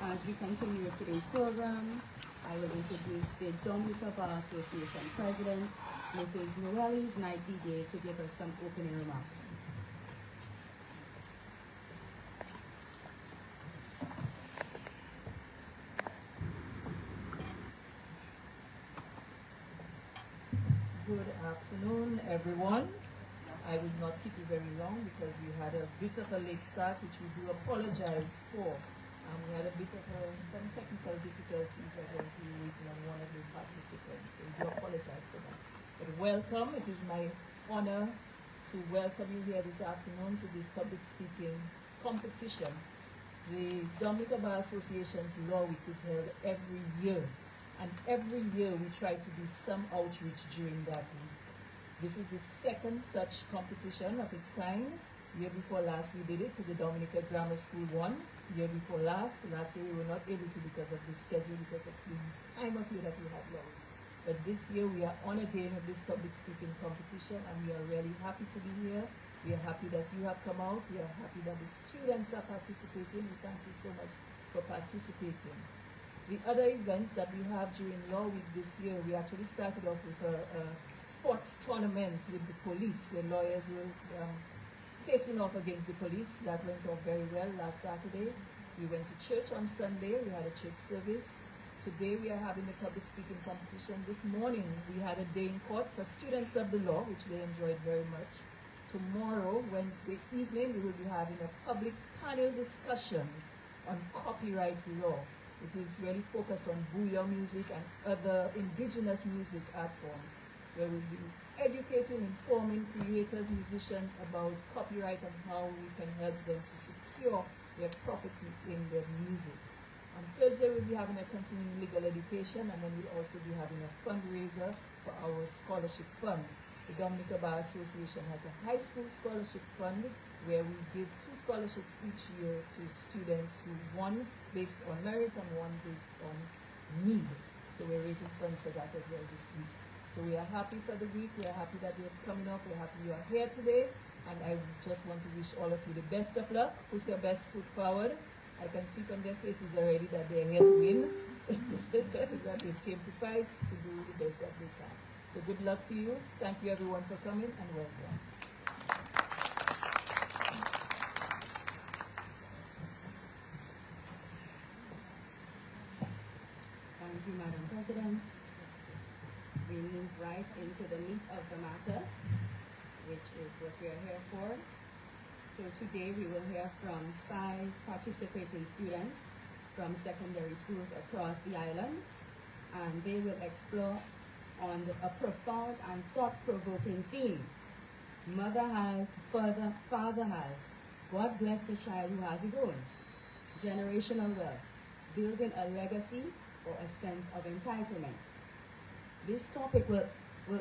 As we continue today's program, I will introduce the Dominica Bar Association President, Mrs. Noelis Nightingale, to give us some opening remarks. Good afternoon, everyone. I will not keep you very long because we had a bit of a late start, which we do apologize for. We had a bit of some technical difficulties as well as we were waiting on one of the participants, so we do apologize for that. But welcome. It is my honor to welcome you here this afternoon to this public speaking competition. The Dominica Bar Association's Law Week is held every year, and every year we try to do some outreach during that week. This is the second such competition of its kind. Year before last we did it to the Dominica Grammar School one. Year before last year we were not able to because of the schedule, because of the time of year that we had long. But this year we are on again with this public speaking competition, and we are really happy to be here. We are happy that you have come out. We are happy that the students are participating. We thank you so much for participating. The other events that we have during Law Week this year, we actually started off with a sports tournament with the police, where lawyers were facing off against the police. That went off very well last Saturday. We went to church on Sunday. We had a church service. Today we are having a public speaking competition. This morning we had a day in court for students of the law, which they enjoyed very much. Tomorrow, Wednesday evening, we will be having a public panel discussion on copyright law. It is really focused on booyah music and other indigenous music art forms, where we'll be educating, informing creators, musicians about copyright and how we can help them to secure their property in their music. On Thursday, we'll be having a continuing legal education, and then we'll also be having a fundraiser for our scholarship fund. The Dominica Bar Association has a high school scholarship fund where we give 2 scholarships each year to students who, one based on merit and one based on need. So we're raising funds for that as well this week. So we are happy for the week. We are happy that you're coming up. We're happy you are here today. And I just want to wish all of you the best of luck. Put your best foot forward. I can see from their faces already that they're here to win. That they came to fight, to do the best that they can. So good luck to you. Thank you everyone for coming, and welcome. Thank you, Madam President. We move right into the meat of the matter, which is what we are here for. So today we will hear from 5 participating students from secondary schools across the island, and they will explore on a profound and thought-provoking theme. Mother has, father has. God bless the child who has his own. Generational wealth, building a legacy or a sense of entitlement. This topic will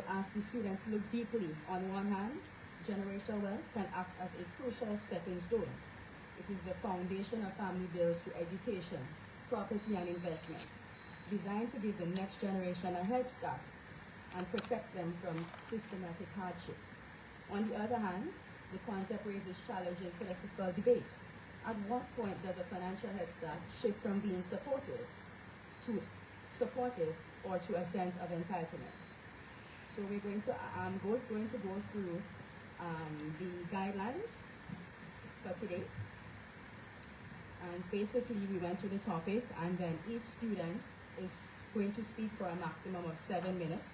ask the students to look deeply. On one hand, generational wealth can act as a crucial stepping stone. It is the foundation of family builds through education, property and investments, designed to give the next generation a head start and protect them from systematic hardships. On the other hand, the concept raises challenging philosophical debate. At what point does a financial head start shift from being supportive or to a sense of entitlement? So we're going to go through the guidelines for today. And basically we went through the topic, and then each student is going to speak for a maximum of 7 minutes.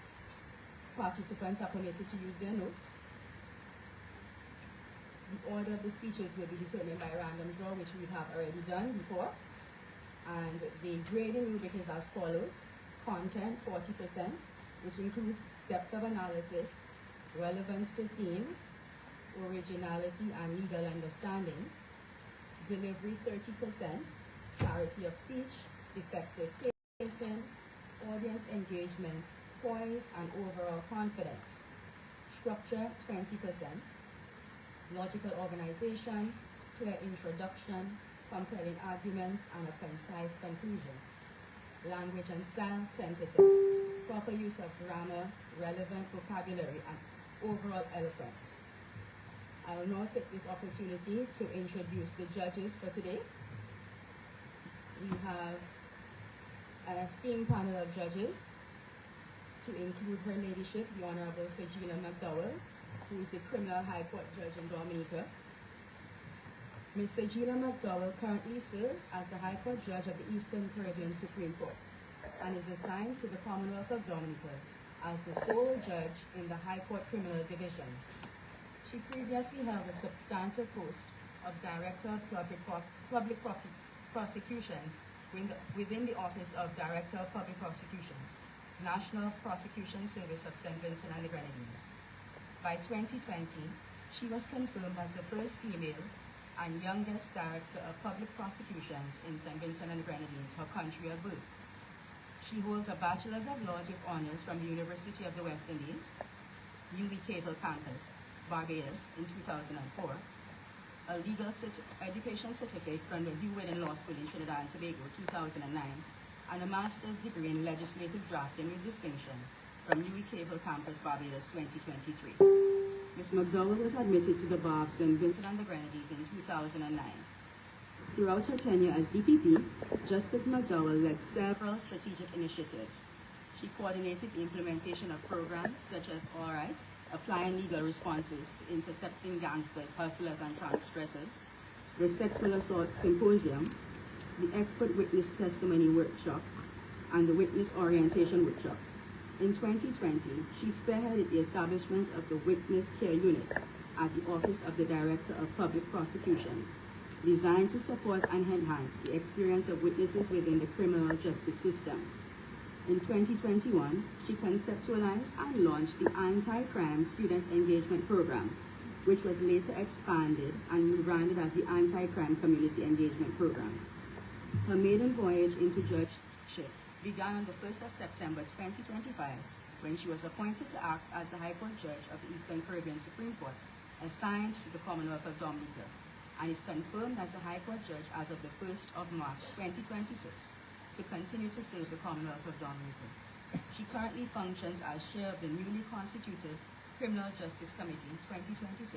Participants are permitted to use their notes. The order of the speeches will be determined by random draw, which we have already done before. And the grading rubric is as follows. Content, 40%, which includes depth of analysis, relevance to theme, originality and legal understanding. Delivery, 30%, clarity of speech, effective pacing, audience engagement, poise and overall confidence. Structure, 20%. Logical organization, clear introduction, compelling arguments, and a concise conclusion. Language and style, 10%. Proper use of grammar, relevant vocabulary, and overall eloquence. I will now take this opportunity to introduce the judges for today. We have an esteemed panel of judges to include Her Ladyship, the Honorable Sajila McDowell, who is the Criminal High Court Judge in Dominica. Ms. Sajila McDowell currently serves as the High Court Judge of the Eastern Caribbean Supreme Court and is assigned to the Commonwealth of Dominica as the sole judge in the High Court Criminal Division. She previously held a substantive post of Director of Public Prosecutions within the Office of Director of Public Prosecutions, National Prosecution Service of St. Vincent and the Grenadines. By 2020, she was confirmed as the first female and youngest Director of Public Prosecutions in St. Vincent and the Grenadines, her country of birth. She holds a Bachelor's of Laws with honors from the University of the West Indies, UWI Cable Campus, Barbados in 2004, a legal education certificate from the Hugh Whitton Law School in Trinidad and Tobago 2009, and a master's degree in legislative drafting with distinction from UWI Cable Campus, Barbados 2023. Ms. McDowell was admitted to the bar of St. Vincent and the Grenadines in 2009. Throughout her tenure as DPP, Justice McDowell led several strategic initiatives. She coordinated the implementation of programs such as All Right, applying legal responses to intercepting gangsters, hustlers, and transgressors, the Sexual Assault Symposium, the Expert Witness Testimony Workshop, and the Witness Orientation Workshop. In 2020, she spearheaded the establishment of the Witness Care Unit at the Office of the Director of Public Prosecutions, designed to support and enhance the experience of witnesses within the criminal justice system. In 2021, she conceptualized and launched the Anti-Crime Student Engagement Program, which was later expanded and rebranded as the Anti-Crime Community Engagement Program. Her maiden voyage into judgeship began on the 1st of September 2025, when she was appointed to act as the High Court Judge of the Eastern Caribbean Supreme Court, assigned to the Commonwealth of Dominica, and is confirmed as the High Court Judge as of the 1st of March 2026 to continue to serve the Commonwealth of Dominica. She currently functions as chair of the newly constituted Criminal Justice Committee 2026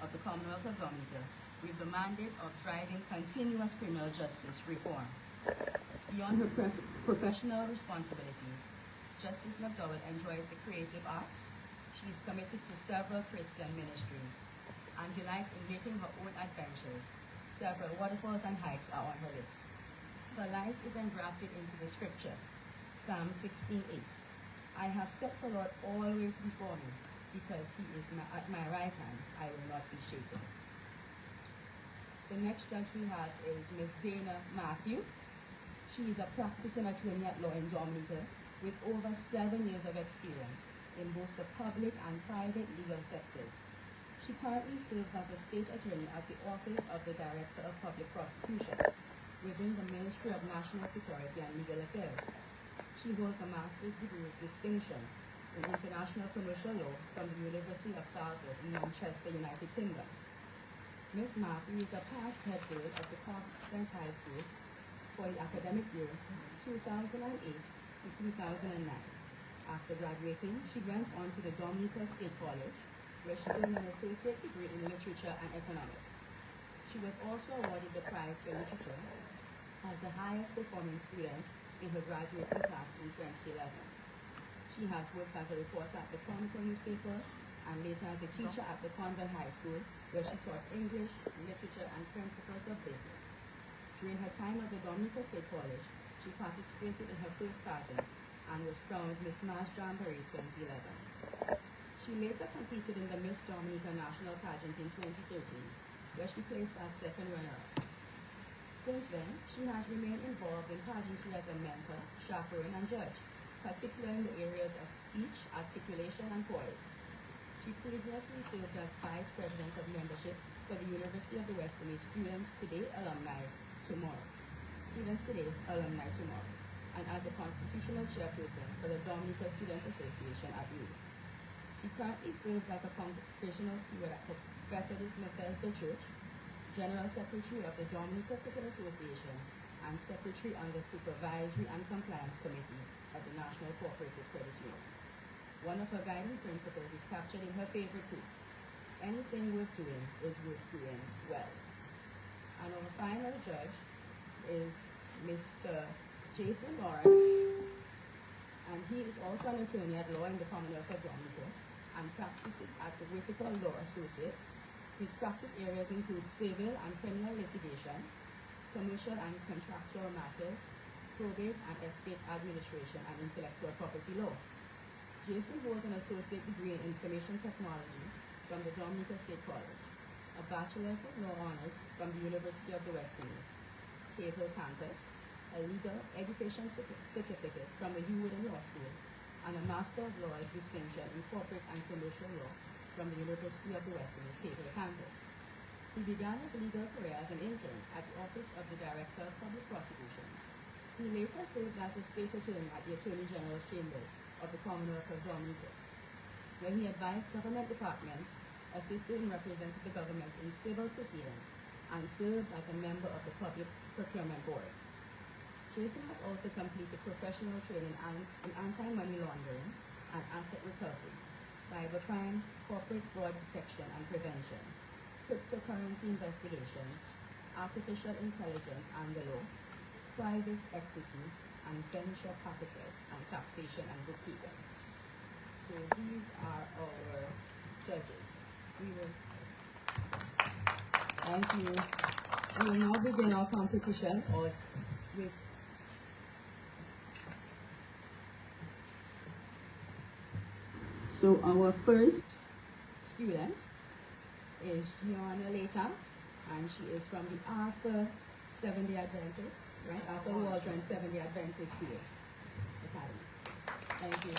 of the Commonwealth of Dominica, with the mandate of driving continuous criminal justice reform. Beyond her professional responsibilities, Justice McDowell enjoys the creative arts. She is committed to several Christian ministries and delights in making her own adventures. Several waterfalls and hikes are on her list. Her life is engrafted into the scripture, Psalm 16:8. I have set the Lord always before me, because he is at my right hand, I will not be shaken. The next judge we have is Ms. Dana Matthew. She is a practicing attorney at law in Dominica with over 7 years of experience in both the public and private legal sectors. She currently serves as a state attorney at the Office of the Director of Public Prosecutions within the Ministry of National Security and Legal Affairs. She holds a master's degree with distinction in international commercial law from the University of Salford in Manchester, United Kingdom. Ms. Matthew is a past head girl of the Convent High School for the academic year 2008 to 2009. After graduating, she went on to the Dominica State College, where she earned an associate degree in literature and economics. She was also awarded the prize for literature as the highest performing student in her graduating class in 2011. She has worked as a reporter at the Chronicle newspaper and later as a teacher at the Convent High School, where she taught English, literature, and principles of business. During her time at the Dominica State College, she participated in her first pageant and was crowned Miss Mass Jamboree 2011. She later competed in the Miss Dominica National Pageant in 2013, where she placed as second runner-up. Since then, she has remained involved in pageantry as a mentor, chaperone, and judge, particularly in the areas of speech, articulation, and poise. She previously served as Vice President of Membership for the University of the West Indies Students Today Alumni Tomorrow, and as a constitutional chairperson for the Dominica Students Association at UWI. She currently serves as a congregational steward at the Methodist Church, General Secretary of the Dominica Cricket Association, and Secretary on the Supervisory and Compliance Committee of the National Cooperative Credit Union. One of her guiding principles is captured in her favorite quote: anything worth doing is worth doing well. And our final judge is Mr. Jason Lawrence, and he is also an attorney at law in the Commonwealth of Dominica and practices at the Whitaker Law Associates. His practice areas include civil and criminal litigation, commercial and contractual matters, probate and estate administration, and intellectual property law. Jason holds an associate degree in information technology from the Dominica State College, a bachelor's of law honors from the University of the West Indies, Cato campus, a legal education certificate from the Hugh Law School, and a Master of Laws distinction in corporate and commercial law from the University of the West Indies, Cato campus. He began his legal career as an intern at the Office of the Director of Public Prosecutions. He later served as a state attorney at the Attorney General's Chambers of the Commonwealth of Dominica, where he advised government departments, assisted and represented the government in civil proceedings, and served as a member of the Public Procurement Board. Jason has also completed professional training in anti-money laundering and asset recovery, cybercrime, corporate fraud detection and prevention, cryptocurrency investigations, artificial intelligence and the law, private equity, and venture capital, and taxation and bookkeeping. So these are our judges. Thank you. We will now begin our competition with So our first student is Gianna Leta, and she is from the Arthur Seventh-day Adventist, right? Arthur Waldron Seventh-day Adventist School Academy. Thank you.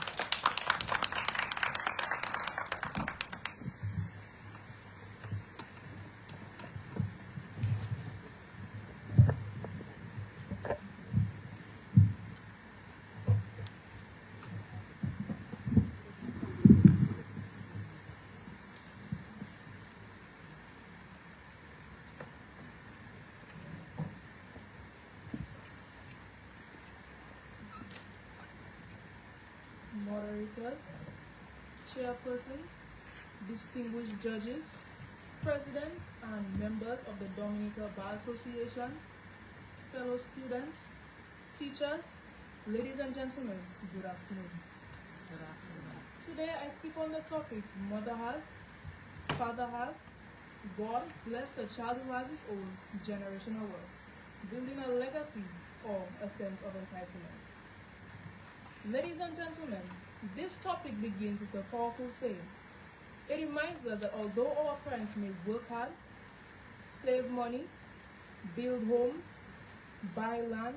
Moderators, chairpersons, distinguished judges, president and members of the Dominica Bar Association, fellow students, teachers, ladies and gentlemen, good afternoon. Good afternoon. Today I speak on the topic, mother has, father has, God bless the child who has his own generational wealth, building a legacy or a sense of entitlement. Ladies and gentlemen, this topic begins with a powerful saying. It reminds us that although our parents may work hard, save money, build homes, buy land,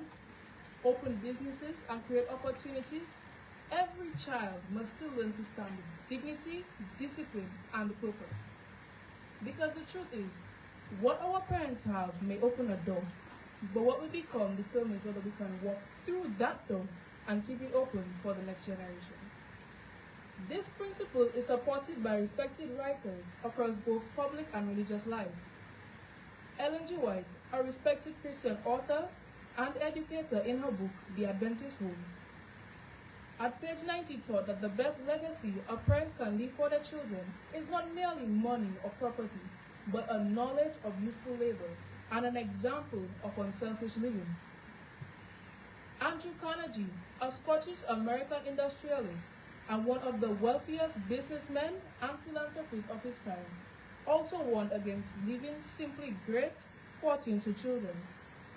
open businesses, and create opportunities, every child must still learn to stand with dignity, discipline, and purpose. Because the truth is, what our parents have may open a door, but what we become determines whether we can walk through that door and keep it open for the next generation. This principle is supported by respected writers across both public and religious life. Ellen G. White, a respected Christian author and educator, in her book, The Adventist Home, at page 90 taught that the best legacy a parent can leave for their children is not merely money or property, but a knowledge of useful labor and an example of unselfish living. Andrew Carnegie, a Scottish-American industrialist and one of the wealthiest businessmen and philanthropists of his time, also warned against leaving simply great fortunes to children,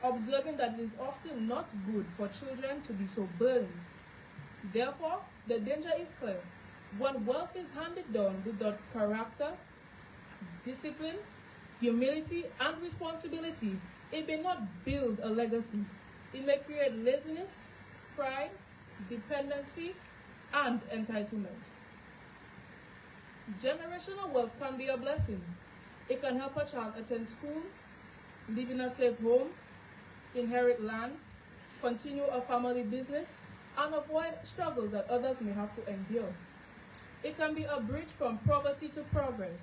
observing that it is often not good for children to be so burdened. Therefore, the danger is clear. When wealth is handed down without character, discipline, humility, and responsibility, it may not build a legacy. It may create laziness, pride, dependency, and entitlement. Generational wealth can be a blessing. It can help a child attend school, live in a safe home, inherit land, continue a family business, and avoid struggles that others may have to endure. It can be a bridge from poverty to progress.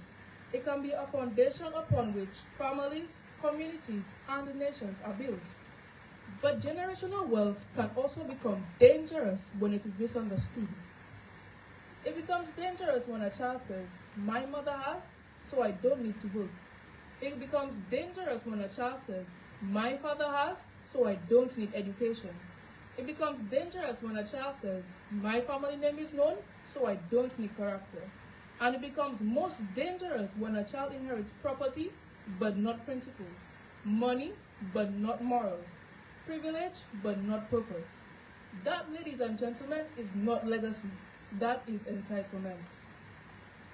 It can be a foundation upon which families, communities, and nations are built. But generational wealth can also become dangerous when it is misunderstood. It becomes dangerous when a child says, "My mother has, so I don't need to work." It becomes dangerous when a child says, my father has, so I don't need education. It becomes dangerous when a child says, my family name is known, so I don't need character. And it becomes most dangerous when a child inherits property, but not principles, money, but not morals, privilege, but not purpose. That, ladies and gentlemen, is not legacy. That is entitlement.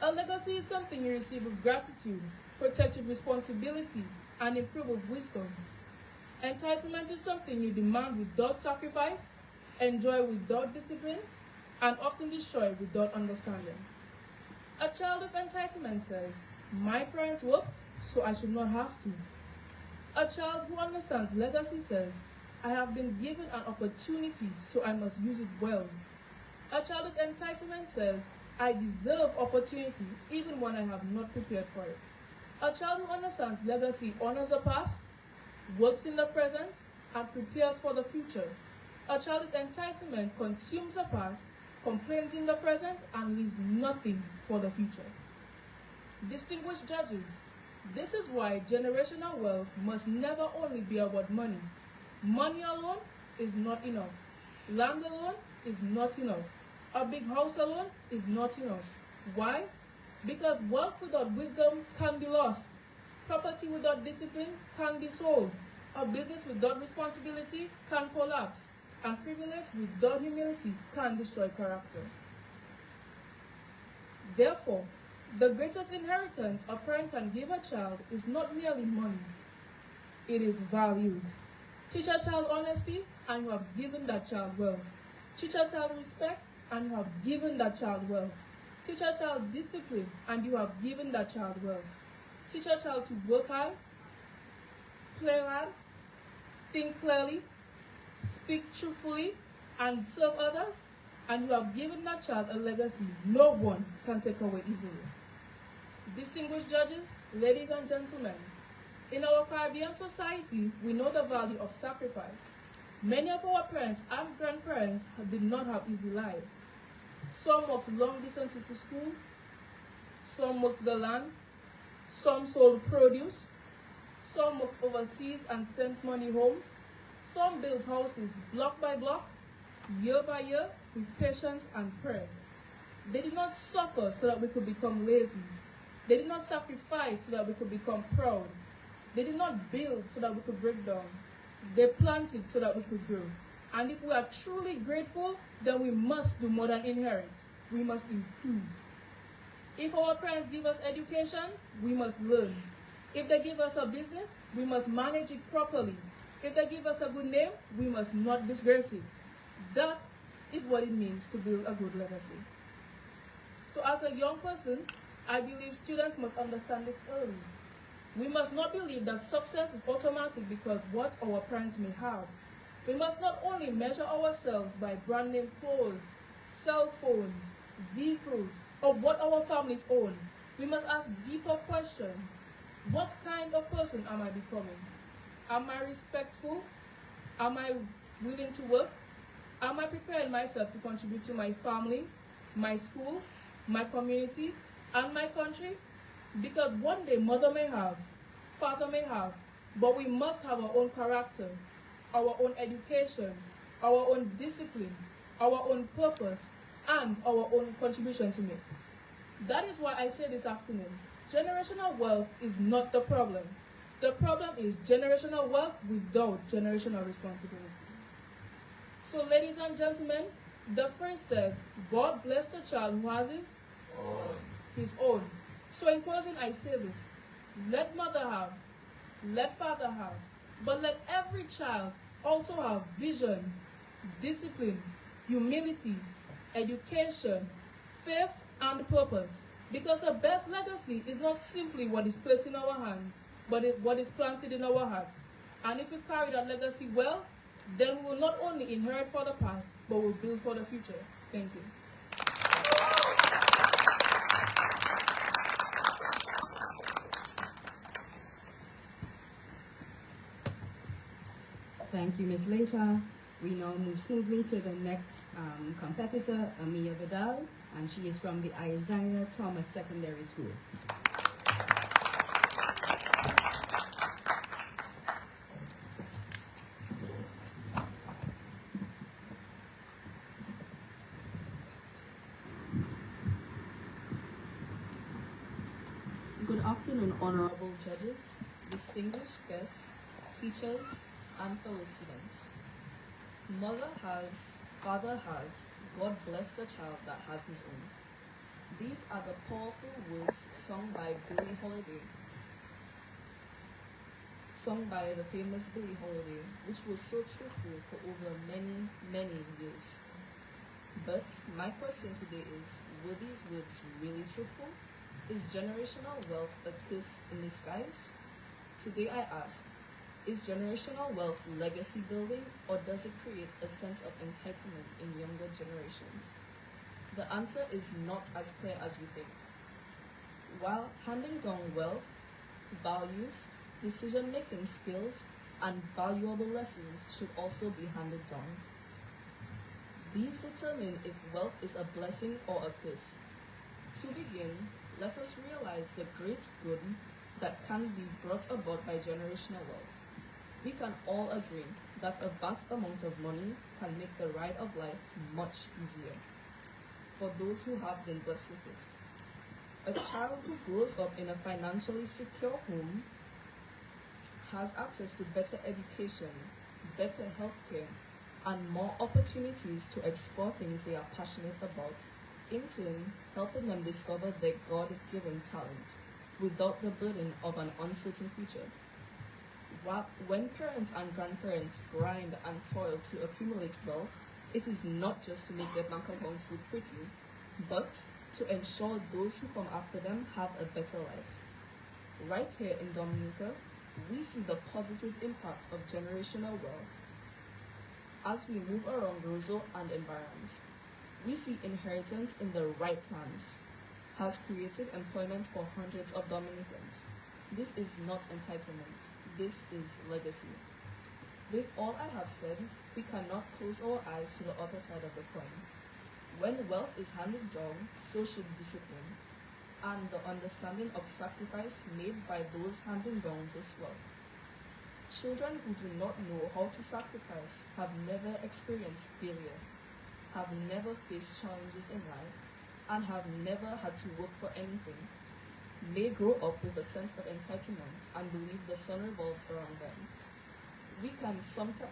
A legacy is something you receive with gratitude, protective responsibility, and improve with wisdom. Entitlement is something you demand without sacrifice, enjoy without discipline, and often destroy without understanding. A child of entitlement says, my parents worked, so I should not have to. A child who understands legacy says, I have been given an opportunity, so I must use it well. A child of entitlement says, I deserve opportunity even when I have not prepared for it. A child who understands legacy honors the past, works in the present, and prepares for the future. A child with entitlement consumes the past, complains in the present, and leaves nothing for the future. Distinguished judges, this is why generational wealth must never only be about money. Money alone is not enough. Land alone is not enough. A big house alone is not enough. Why? Because wealth without wisdom can be lost. Property without discipline can be sold. A business without responsibility can collapse. And privilege without humility can destroy character. Therefore, the greatest inheritance a parent can give a child is not merely money. It is values. Teach a child honesty, and you have given that child wealth. Teach a child respect, and you have given that child wealth. Teach a child discipline, and you have given that child wealth. Teach a child to work hard, play hard, think clearly, speak truthfully, and serve others, and you have given that child a legacy no one can take away easily. Distinguished judges, ladies and gentlemen, in our Caribbean society, we know the value of sacrifice. Many of our parents and grandparents did not have easy lives. Some walked long distances to school, some worked the land, some sold produce, some worked overseas and sent money home, some built houses block by block, year by year, with patience and prayer. They did not suffer so that we could become lazy. They did not sacrifice so that we could become proud. They did not build so that we could break down. They planted so that we could grow. And if we are truly grateful, then we must do more than inherit. We must improve. If our parents give us education, we must learn. If they give us a business, we must manage it properly. If they give us a good name, we must not disgrace it. That is what it means to build a good legacy. So as a young person, I believe students must understand this early. We must not believe that success is automatic because what our parents may have. We must not only measure ourselves by brand name clothes, cell phones, vehicles, or what our families own. We must ask deeper questions. What kind of person am I becoming? Am I respectful? Am I willing to work? Am I preparing myself to contribute to my family, my school, my community, and my country? Because one day mother may have, father may have, but we must have our own character, our own education, our own discipline, our own purpose, and our own contribution to make. That is why I say this afternoon, generational wealth is not the problem. The problem is generational wealth without generational responsibility. So ladies and gentlemen, the phrase says, God bless the child who has his own. So in closing, I say this, let mother have, let father have, but let every child also have vision, discipline, humility, education, faith, and purpose. Because the best legacy is not simply what is placed in our hands, but what is planted in our hearts. And if we carry that legacy well, then we will not only inherit for the past, but will build for the future. Thank you. Thank you, Ms. Lecha. We now move smoothly to the next competitor, Amia Vidal, and she is from the Isaiah Thomas Secondary School. afternoon, honorable judges, distinguished guests, teachers, and fellow students. Mother has, father has, God bless the child that has his own. These are the powerful words sung by the famous Billie Holiday, which was so truthful for over many, many years. But my question today is, were these words really truthful? Is generational wealth a curse in disguise? Today I ask, is generational wealth legacy building, or does it create a sense of entitlement in younger generations? The answer is not as clear as you think. While handing down wealth, values, decision-making skills, and valuable lessons should also be handed down. These determine if wealth is a blessing or a curse. To begin, let us realize the great good that can be brought about by generational wealth. We can all agree that a vast amount of money can make the ride of life much easier for those who have been blessed with it. A child who grows up in a financially secure home has access to better education, better healthcare, and more opportunities to explore things they are passionate about, in turn helping them discover their God-given talent without the burden of an uncertain future. When parents and grandparents grind and toil to accumulate wealth, it is not just to make their bank accounts look pretty, but to ensure those who come after them have a better life. Right here in Dominica, we see the positive impact of generational wealth. As we move around Roseau and environs, we see inheritance in the right hands has created employment for hundreds of Dominicans. This is not entitlement, this is legacy. With all I have said, we cannot close our eyes to the other side of the coin. When wealth is handed down, so should discipline, and the understanding of sacrifice made by those handing down this wealth. Children who do not know how to sacrifice have never experienced failure, have never faced challenges in life, and have never had to work for anything, may grow up with a sense of entitlement and believe the sun revolves around them. We can sometimes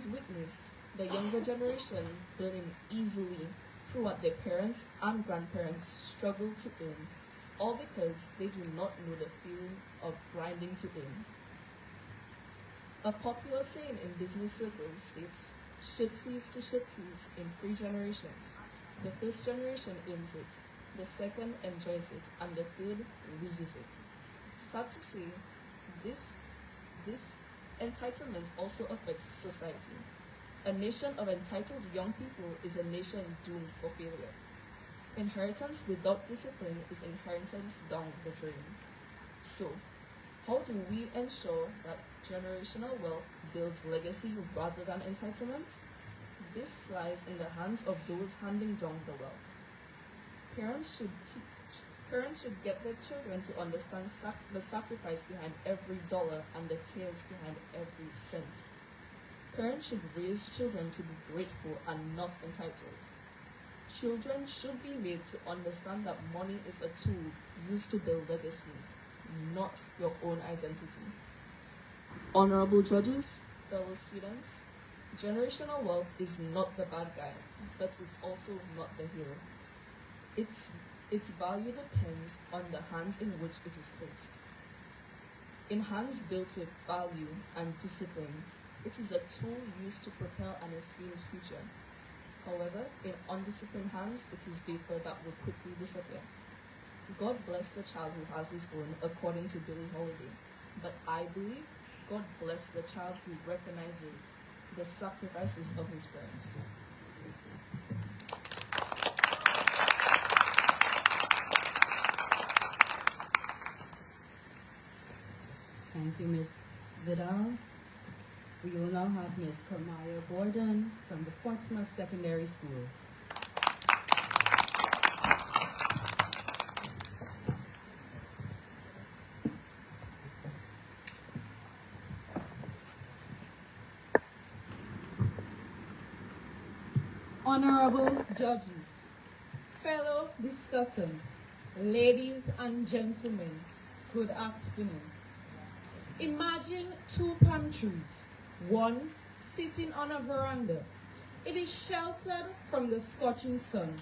witness the younger generation building easily through what their parents and grandparents struggle to earn, all because they do not know the feeling of grinding to earn. A popular saying in business circles states, "Shit sleeves to shit sleeves" in 3 generations. The first generation earns it, the second enjoys it, and the third loses it. Sad to say, this entitlement also affects society. A nation of entitled young people is a nation doomed for failure. Inheritance without discipline is inheritance down the drain. So, how do we ensure that generational wealth builds legacy rather than entitlement? This lies in the hands of those handing down the wealth. Parents should get their children to understand the sacrifice behind every dollar and the tears behind every cent. Parents should raise children to be grateful and not entitled. Children should be made to understand that money is a tool used to build legacy, not your own identity. Honorable judges, fellow students, generational wealth is not the bad guy, but it's also not the hero. Its value depends on the hands in which it is placed. In hands built with value and discipline, it is a tool used to propel an esteemed future. However, in undisciplined hands, it is vapor that will quickly disappear. God bless the child who has his own, according to Billie Holiday. But I believe God bless the child who recognizes the sacrifices of his parents. Thank you, Ms. Vidal. We will now have Ms. Kamaya Gordon from the Portsmouth Secondary School. Honorable judges, fellow discussants, Ladies and gentlemen, good afternoon. Imagine two palm trees, one sitting on a veranda. It is sheltered from the scorching sun,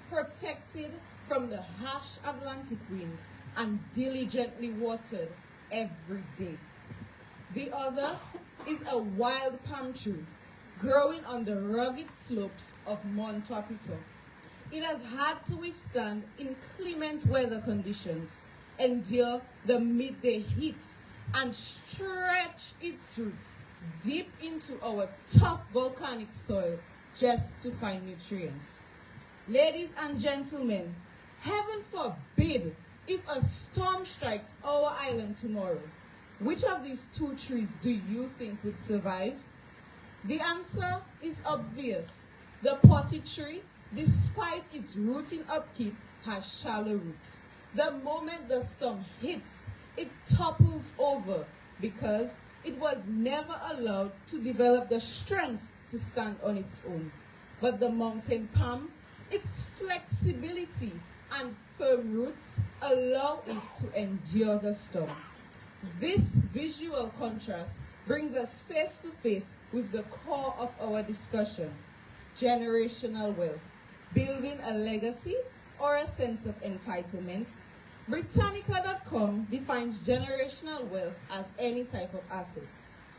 protected from the harsh Atlantic winds, and diligently watered every day. The other is a wild palm tree growing on the rugged slopes of Mount Wapito. It has had to withstand inclement weather conditions, endure the midday heat, and stretch its roots deep into our tough volcanic soil just to find nutrients. Ladies and gentlemen, heaven forbid if a storm strikes our island tomorrow. Which of these two trees do you think would survive? The answer is obvious. The potted tree, despite its rooting upkeep, has shallow roots. The moment the storm hits, it topples over because it was never allowed to develop the strength to stand on its own. But the mountain palm, its flexibility and firm roots allow it to endure the storm. This visual contrast brings us face to face with the core of our discussion: generational wealth, building a legacy or a sense of entitlement. Britannica.com defines generational wealth as any type of asset,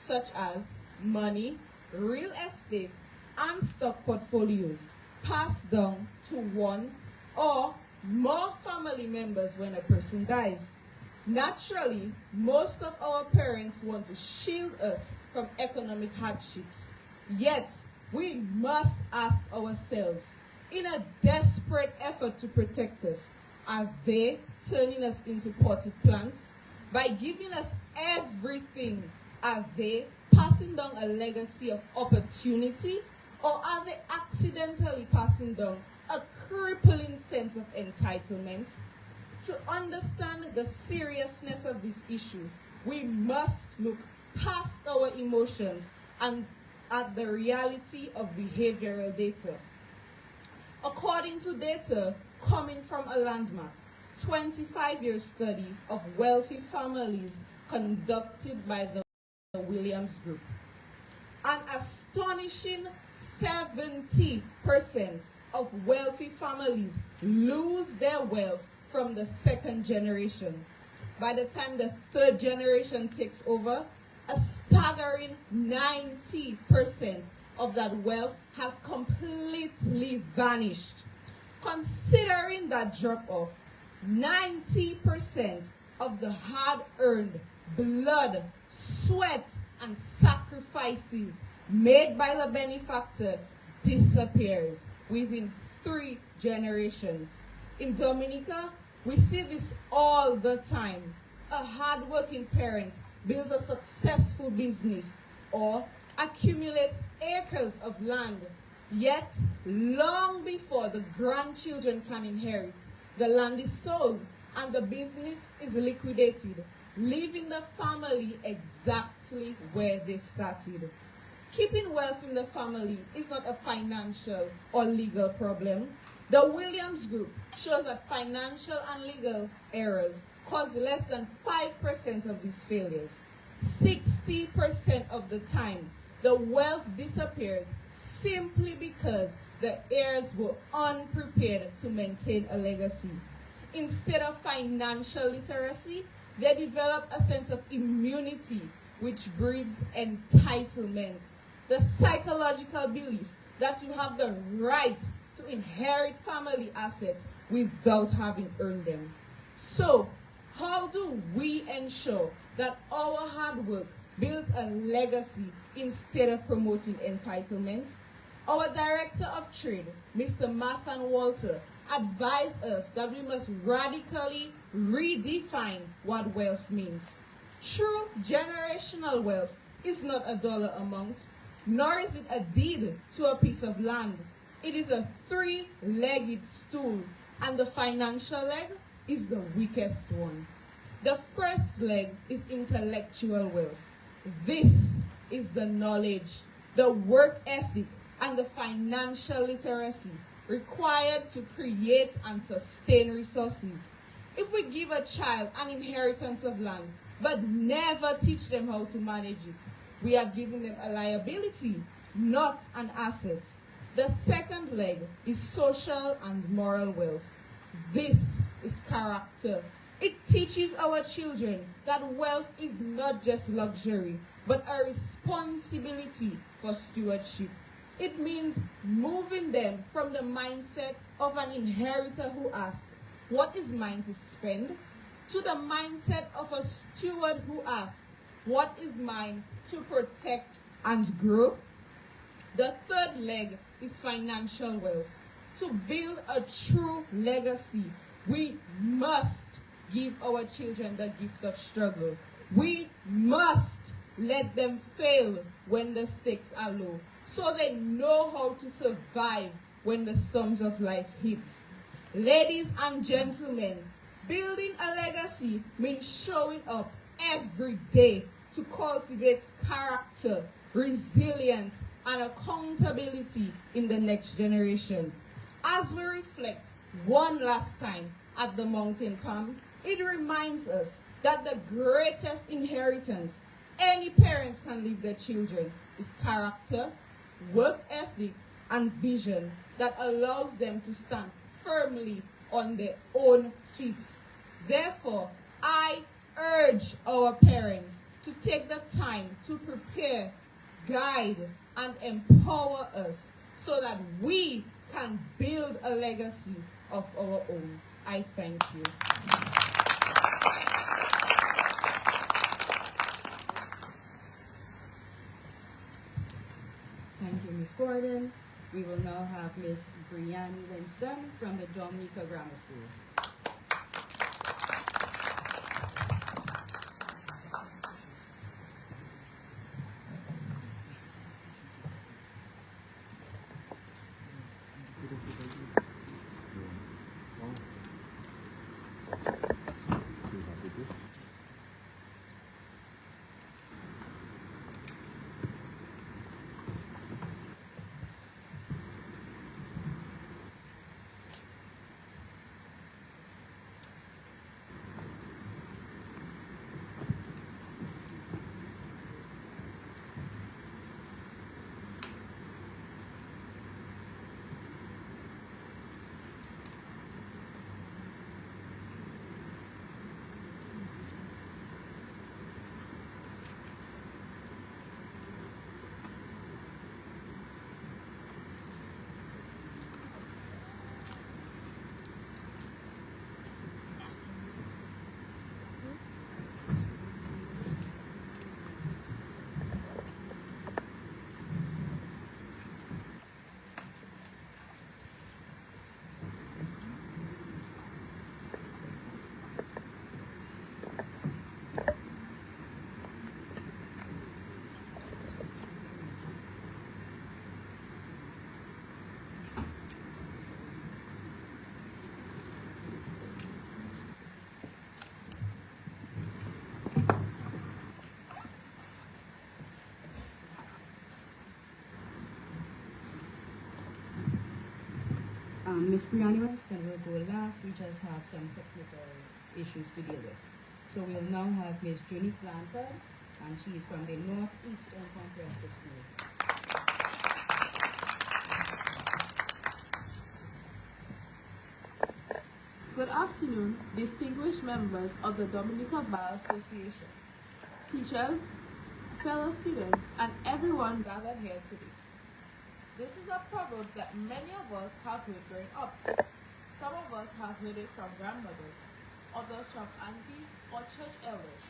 such as money, real estate, and stock portfolios, passed down to one or more family members when a person dies. Naturally, most of our parents want to shield us from economic hardships. Yet, we must ask ourselves, in a desperate effort to protect us, are they turning us into potted plants? By giving us everything, are they passing down a legacy of opportunity? Or are they accidentally passing down a crippling sense of entitlement? To understand the seriousness of this issue, we must look past our emotions and at the reality of behavioral data. According to data coming from a landmark 25-year study of wealthy families conducted by the Williams Group, an astonishing 70% of wealthy families lose their wealth from the second generation. By the time the third generation takes over, a staggering 90% of that wealth has completely vanished. Considering that drop-off, 90% of the hard-earned blood, sweat, and sacrifices made by the benefactor disappears within 3 generations. In Dominica, we see this all the time. A hard-working parent builds a successful business or accumulates acres of land. Yet, long before the grandchildren can inherit, the land is sold and the business is liquidated, leaving the family exactly where they started. Keeping wealth in the family is not a financial or legal problem. The Williams Group shows that financial and legal errors cause less than 5% of these failures. 60% of the time, the wealth disappears simply because the heirs were unprepared to maintain a legacy. Instead of financial literacy, they develop a sense of immunity, which breeds entitlement. The psychological belief that you have the right to inherit family assets without having earned them. So, how do we ensure that our hard work builds a legacy instead of promoting entitlements? Our Director of Trade, Mr. Mathan Walter, advised us that we must radically redefine what wealth means. True generational wealth is not a dollar amount, nor is it a deed to a piece of land. It is a 3-legged stool, and the financial leg is the weakest one. The first leg is intellectual wealth. This is the knowledge, the work ethic, and the financial literacy required to create and sustain resources. If we give a child an inheritance of land, but never teach them how to manage it, we have given them a liability, not an asset. The second leg is social and moral wealth. This is character. It teaches our children that wealth is not just luxury, but a responsibility for stewardship. It means moving them from the mindset of an inheritor who asks, "What is mine to spend?" to the mindset of a steward who asks, "What is mine to protect and grow?" The third leg is financial wealth. To build a true legacy, we must give our children the gift of struggle. We must let them fail when the stakes are low, so they know how to survive when the storms of life hit. Ladies and gentlemen, building a legacy means showing up every day to cultivate character, resilience, and accountability in the next generation. As we reflect one last time at the mountain palm, it reminds us that the greatest inheritance any parents can leave their children is character, work ethic, and vision that allows them to stand firmly on their own feet. Therefore, I urge our parents to take the time to prepare, guide, and empower us so that we can build a legacy of our own. I thank you. Thank you, Ms. Gordon. We will now have Ms. Brianne Winston from the Dominica Grammar School. Ms. Brianne Winston will go last. We just have some technical issues to deal with. So we'll now have Ms. Junie Blanford, and she is from the Northeastern Comprehensive School. Good afternoon, distinguished members of the Dominica Bar Association, teachers, fellow students, and everyone gathered here today. This is a proverb that many of us have heard growing up. Some of us have heard it from grandmothers, others from aunties or church elders.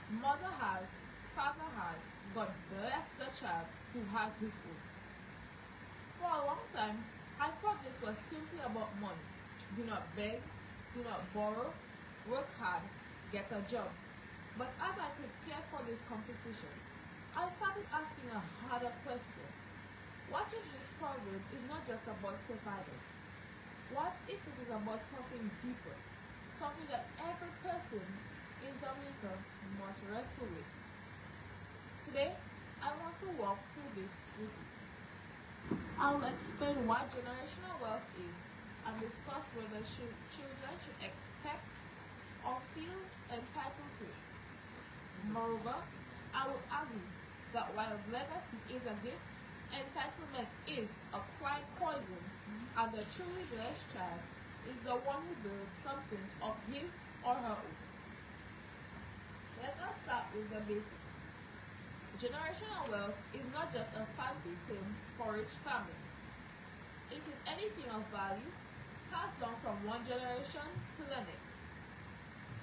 Mother has, father has, God bless the child who has his own. For a long time, I thought this was simply about money. Do not beg, do not borrow, work hard, get a job. But as I prepared for this competition, I started asking a harder question. What if this proverb is not just about survival? What if it is about something deeper, something that every person in Dominica must wrestle with? Today, I want to walk through this with you. I will explain what generational wealth is and discuss whether children should expect or feel entitled to it. Moreover, I will argue that while legacy is a gift, entitlement is a quiet poison, and the truly blessed child is the one who builds something of his or her own. Let us start with the basics. Generational wealth is not just a fancy term for rich family. It is anything of value passed on from one generation to the next.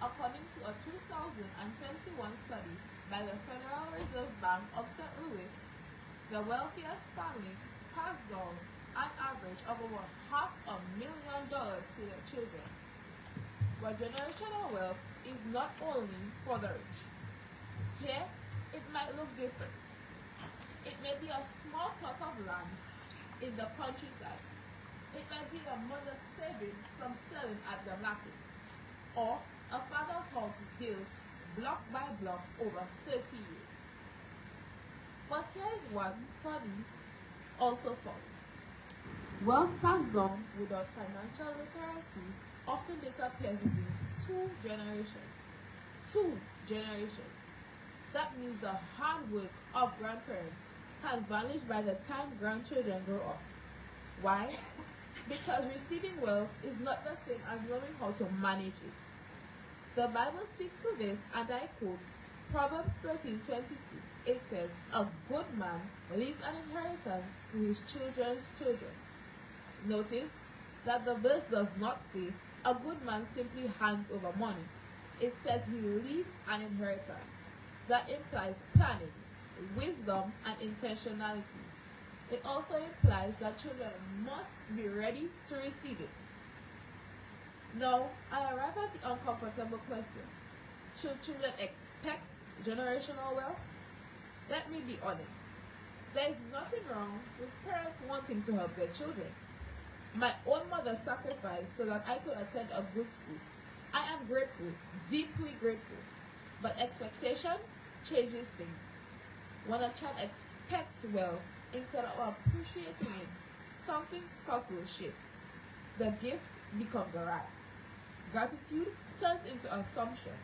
According to a 2021 study by the Federal Reserve Bank of St. Louis, the wealthiest families passed on an average of over $500,000 to their children. But generational wealth is not only for the rich. Here, it might look different. It may be a small plot of land in the countryside. It might be a mother saving from selling at the market, or a father's house built block by block over 30 years. But here is what study also found. Wealth passed on without financial literacy often disappears within 2 generations. 2 generations. That means the hard work of grandparents can vanish by the time grandchildren grow up. Why? Because receiving wealth is not the same as knowing how to manage it. The Bible speaks to this, and I quote Proverbs 13:22. It says, "A good man leaves an inheritance to his children's children." Notice that the verse does not say a good man simply hands over money. It says he leaves an inheritance. That implies planning, wisdom, and intentionality. It also implies that children must be ready to receive it. Now, I arrive at the uncomfortable question. Should children expect generational wealth? Let me be honest. There is nothing wrong with parents wanting to help their children. My own mother sacrificed so that I could attend a good school. I am grateful, deeply grateful. But expectation changes things. When a child expects wealth instead of appreciating it, something subtle shifts. The gift becomes a right. Gratitude turns into assumption,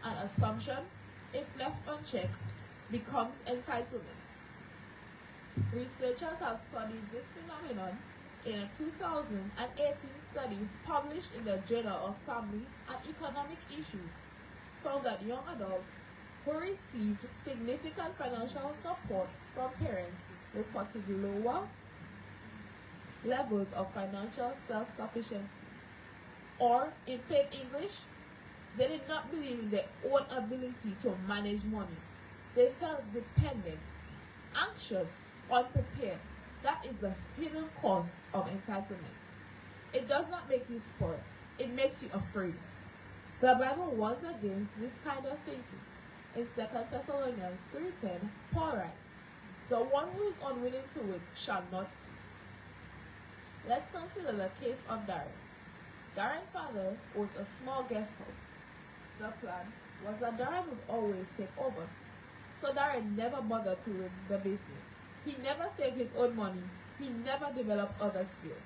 and assumption, if left unchecked, becomes entitlement. Researchers have studied this phenomenon in a 2018 study published in the Journal of Family and Economic Issues, found that young adults who received significant financial support from parents reported lower levels of financial self-sufficiency. Or, in plain English, they did not believe in their own ability to manage money. They felt dependent, anxious, unprepared. That is the hidden cost of entitlement. It does not make you spoiled. It makes you afraid. The Bible warns against this kind of thinking. In 2 Thessalonians 3:10, Paul writes, "The one who is unwilling to work shall not eat." Let's consider the case of Darren. Darren's father owns a small guest house. The plan was that Darren would always take over, so Darren never bothered to learn the business. He never saved his own money. He never developed other skills.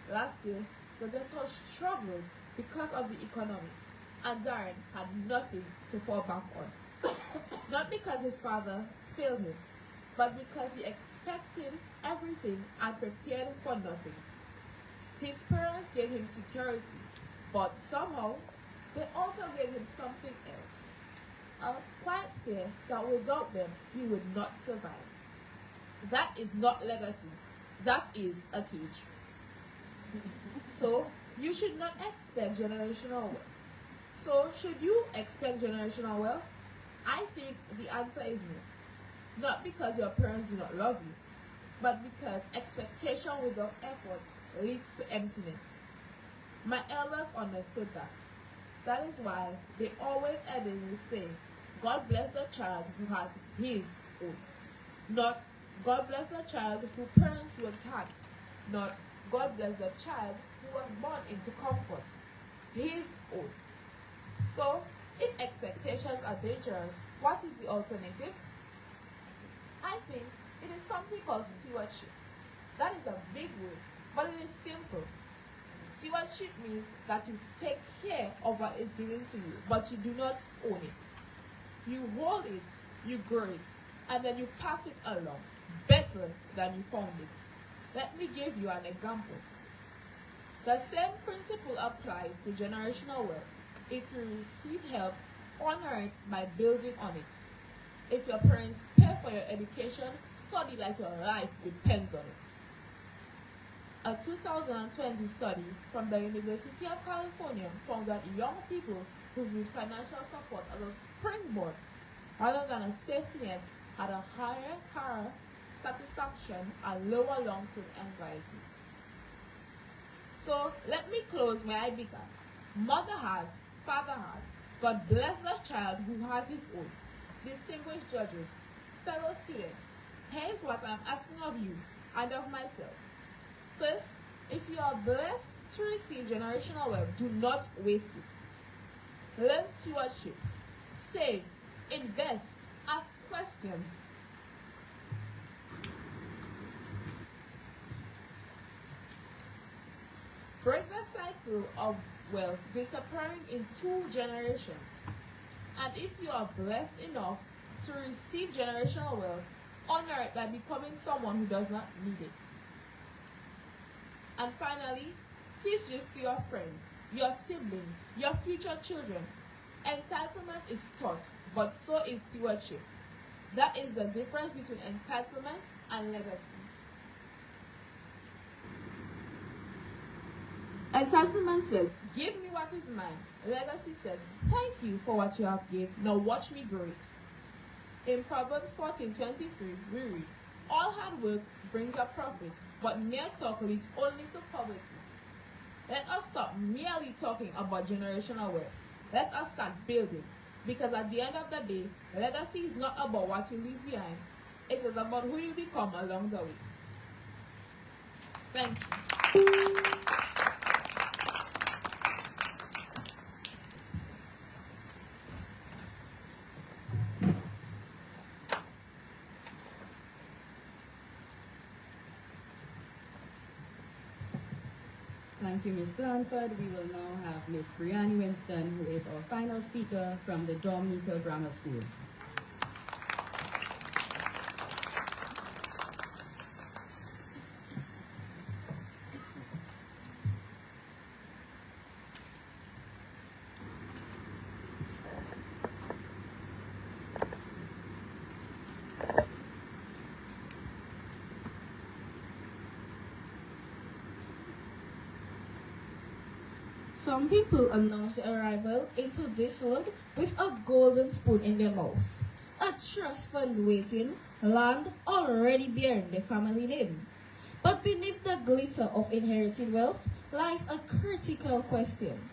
Last year, the guest house struggled because of the economy, and Darren had nothing to fall back on. Not because his father failed him, but because he expected everything and prepared for nothing. His parents gave him security, but somehow they also gave him something else. A quiet fear that without them he would not survive. That is not legacy. That is a cage. So you should not expect generational wealth. So should you expect generational wealth? I think the answer is no. Not because your parents do not love you, but because expectation without effort leads to emptiness. My elders understood that. That is why they always ended with saying, "God bless the child who has his own." Not, "God bless the child whose parents worked hard." Not, "God bless the child who was born into comfort." His own. So, if expectations are dangerous, what is the alternative? I think it is something called stewardship. That is a big word, but it is simple. Stewardship means that you take care of what is given to you, but you do not own it. You hold it, you grow it, and then you pass it along better than you found it. Let me give you an example. The same principle applies to generational wealth. If you receive help, honor it by building on it. If your parents pay for your education, study like your life depends on it. A 2020 study from the University of California found that young people who viewed financial support as a springboard rather than a safety net had a higher career satisfaction and lower long-term anxiety. So let me close where I began. Mother has, father has. God bless the child who has his own. Distinguished judges, fellow students, here's what I'm asking of you and of myself. First, if you are blessed to receive generational wealth, do not waste it. Learn stewardship. Save. Invest. Ask questions. Break the cycle of wealth disappearing in 2 generations. And if you are blessed enough to receive generational wealth, honor it by becoming someone who does not need it. And finally, teach this to your friends, your siblings, your future children. Entitlement is taught, but so is stewardship. That is the difference between entitlement and legacy. Entitlement says, give me what is mine. Legacy says, thank you for what you have given. Now watch me grow it. In Proverbs 14:23, we read, all hard work brings a profit, but mere talk leads only to poverty. Let us stop merely talking about generational wealth. Let us start building. Because at the end of the day, legacy is not about what you leave behind. It is about who you become along the way. Thank you. Thank you, Ms. Blanford. We will now have Ms. Brianne Winston, who is our final speaker from the Dominica Grammar School. Some people announce their arrival into this world with a golden spoon in their mouth, a trust fund waiting, land already bearing their family name. But beneath the glitter of inherited wealth lies a critical question.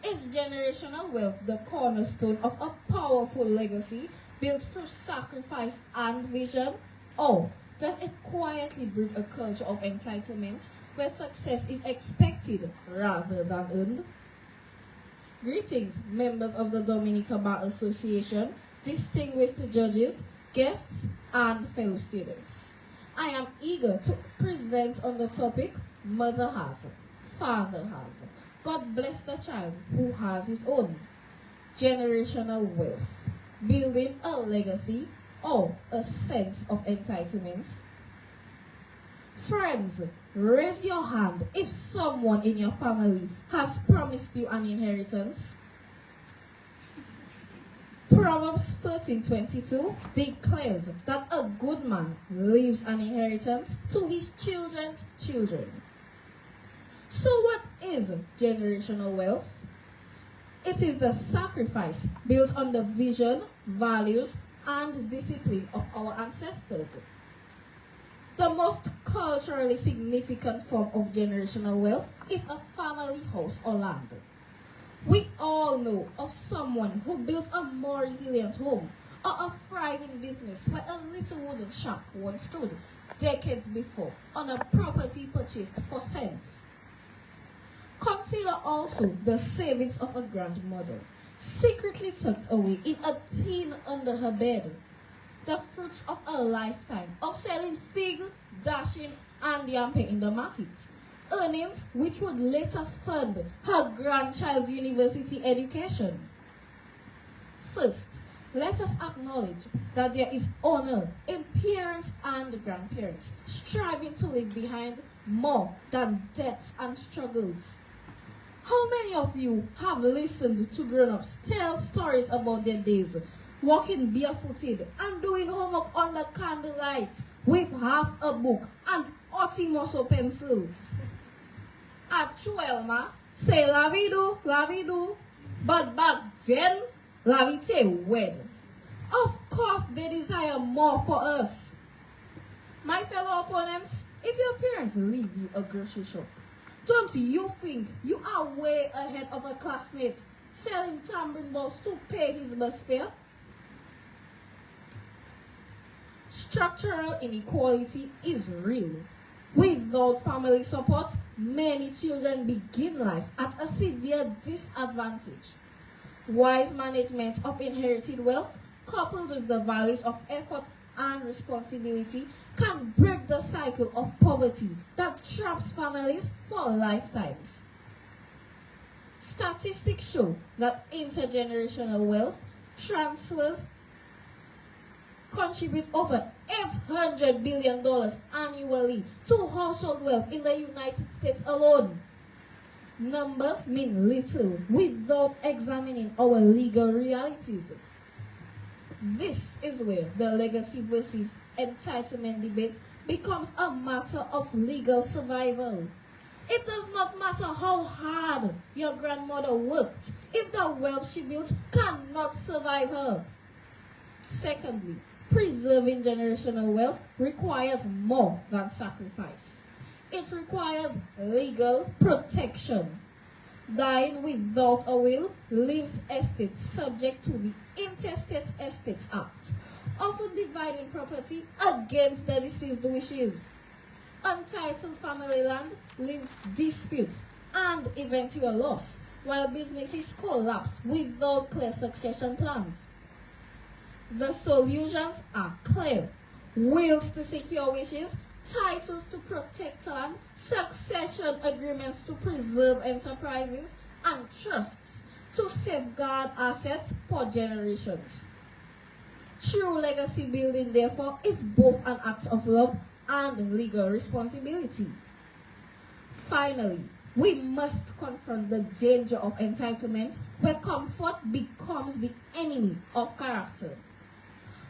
Is generational wealth the cornerstone of a powerful legacy built through sacrifice and vision? Or does it quietly breed a culture of entitlement where success is expected rather than earned? Greetings, members of the Dominica Bar Association, distinguished judges, guests, and fellow students. I am eager to present on the topic, Mother has, Father has. God bless the child who has his own. Generational wealth, building a legacy or a sense of entitlement. Friends, raise your hand if someone in your family has promised you an inheritance. Proverbs 13:22 declares that a good man leaves an inheritance to his children's children. So what is generational wealth? It is the sacrifice built on the vision, values, and discipline of our ancestors. The most culturally significant form of generational wealth is a family house or land. We all know of someone who built a more resilient home or a thriving business where a little wooden shack once stood decades before on a property purchased for cents. Consider also the savings of a grandmother, secretly tucked away in a tin under her bed. The fruits of a lifetime of selling fig, dashing, and yamping in the markets. earnings which would later fund her grandchild's university education. First, let us acknowledge that there is honor in parents and grandparents striving to leave behind more than debts and struggles. How many of you have listened to grown-ups tell stories about their days walking barefooted and doing homework under candlelight with half a book and Otimoso pencil? At Chuelma, say lavidu, but back then, lavite wed. Of course, they desire more for us. My fellow opponents, if your parents leave you a grocery shop, don't you think you are way ahead of a classmate selling tambourine balls to pay his bus fare? Structural inequality is real. Without family support, many children begin life at a severe disadvantage. Wise management of inherited wealth, coupled with the values of effort and responsibility, can break the cycle of poverty that traps families for lifetimes. Statistics show that intergenerational wealth transfers contribute over $800 billion annually to household wealth in the United States alone. Numbers mean little without examining our legal realities. This is where the legacy versus entitlement debate becomes a matter of legal survival. It does not matter how hard your grandmother worked if the wealth she built cannot survive her. Secondly, preserving generational wealth requires more than sacrifice. It requires legal protection. Dying without a will leaves estates subject to the Intestate Estates Act, often dividing property against the deceased wishes. Untitled family land leaves disputes and eventual loss, while businesses collapse without clear succession plans. The solutions are clear: wills to secure wishes, titles to protect land, succession agreements to preserve enterprises, and trusts to safeguard assets for generations. True legacy building, therefore, is both an act of love and legal responsibility. Finally, we must confront the danger of entitlement where comfort becomes the enemy of character.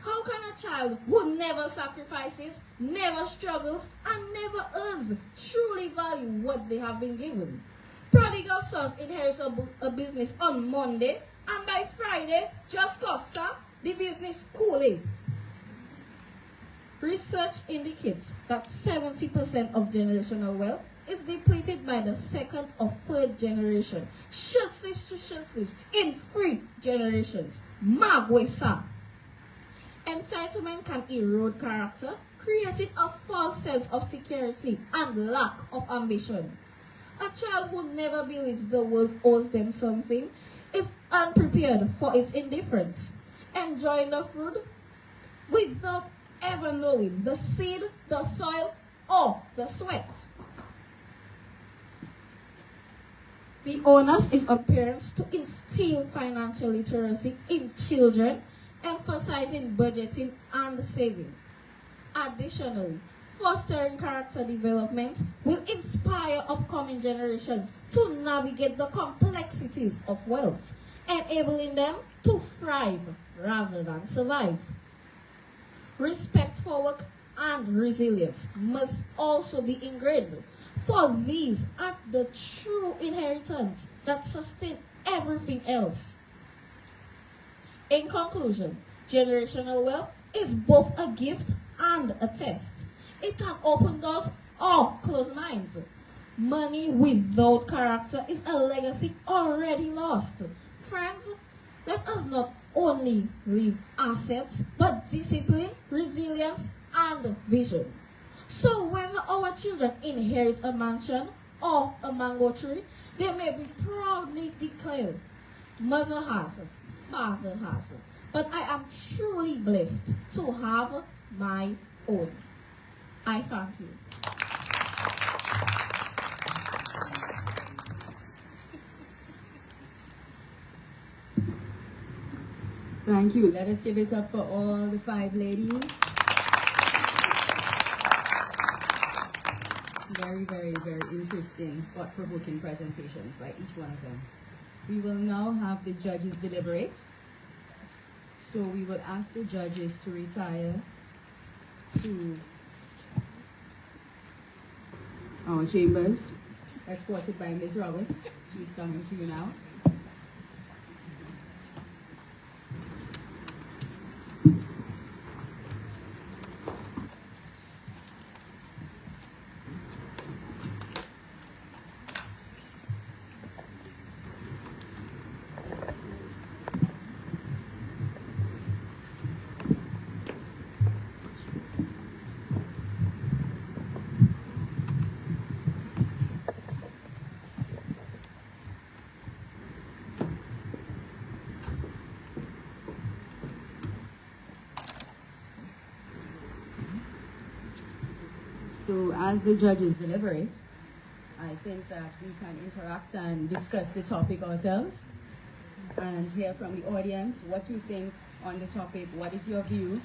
How can a child who never sacrifices, never struggles, and never earns truly value what they have been given? Prodigal sons inherit a business on Monday, and by Friday, just cause the business cooling. Research indicates that 70% of generational wealth is depleted by the second or third generation. Shirt sleeves to shirt sleeves in 3 generations. Magwesa. Entitlement can erode character, creating a false sense of security and lack of ambition. A child who never believes the world owes them something is unprepared for its indifference, enjoying the fruit without ever knowing the seed, the soil, or the sweat. The onus is on parents to instill financial literacy in children, emphasizing budgeting and saving. Additionally, fostering character development will inspire upcoming generations to navigate the complexities of wealth, enabling them to thrive rather than survive. Respect for work and resilience must also be ingrained, for these are the true inheritance that sustain everything else. In conclusion, generational wealth is both a gift and a test. It can open doors or close minds. Money without character is a legacy already lost. Friends, let us not only leave assets, but discipline, resilience, and vision. So whether our children inherit a mansion or a mango tree, they may be proudly declared, "Mother has, father has, but I am truly blessed to have my own." I thank you. Thank you. Let us give it up for all the 5 ladies. Very, very, very interesting, thought-provoking presentations by each one of them. We will now have the judges deliberate. So we will ask the judges to retire to our chambers, escorted by Ms. Roberts. She's coming to you now. So as the judges deliberate, I think that we can interact and discuss the topic ourselves and hear from the audience what you think on the topic, what is your view,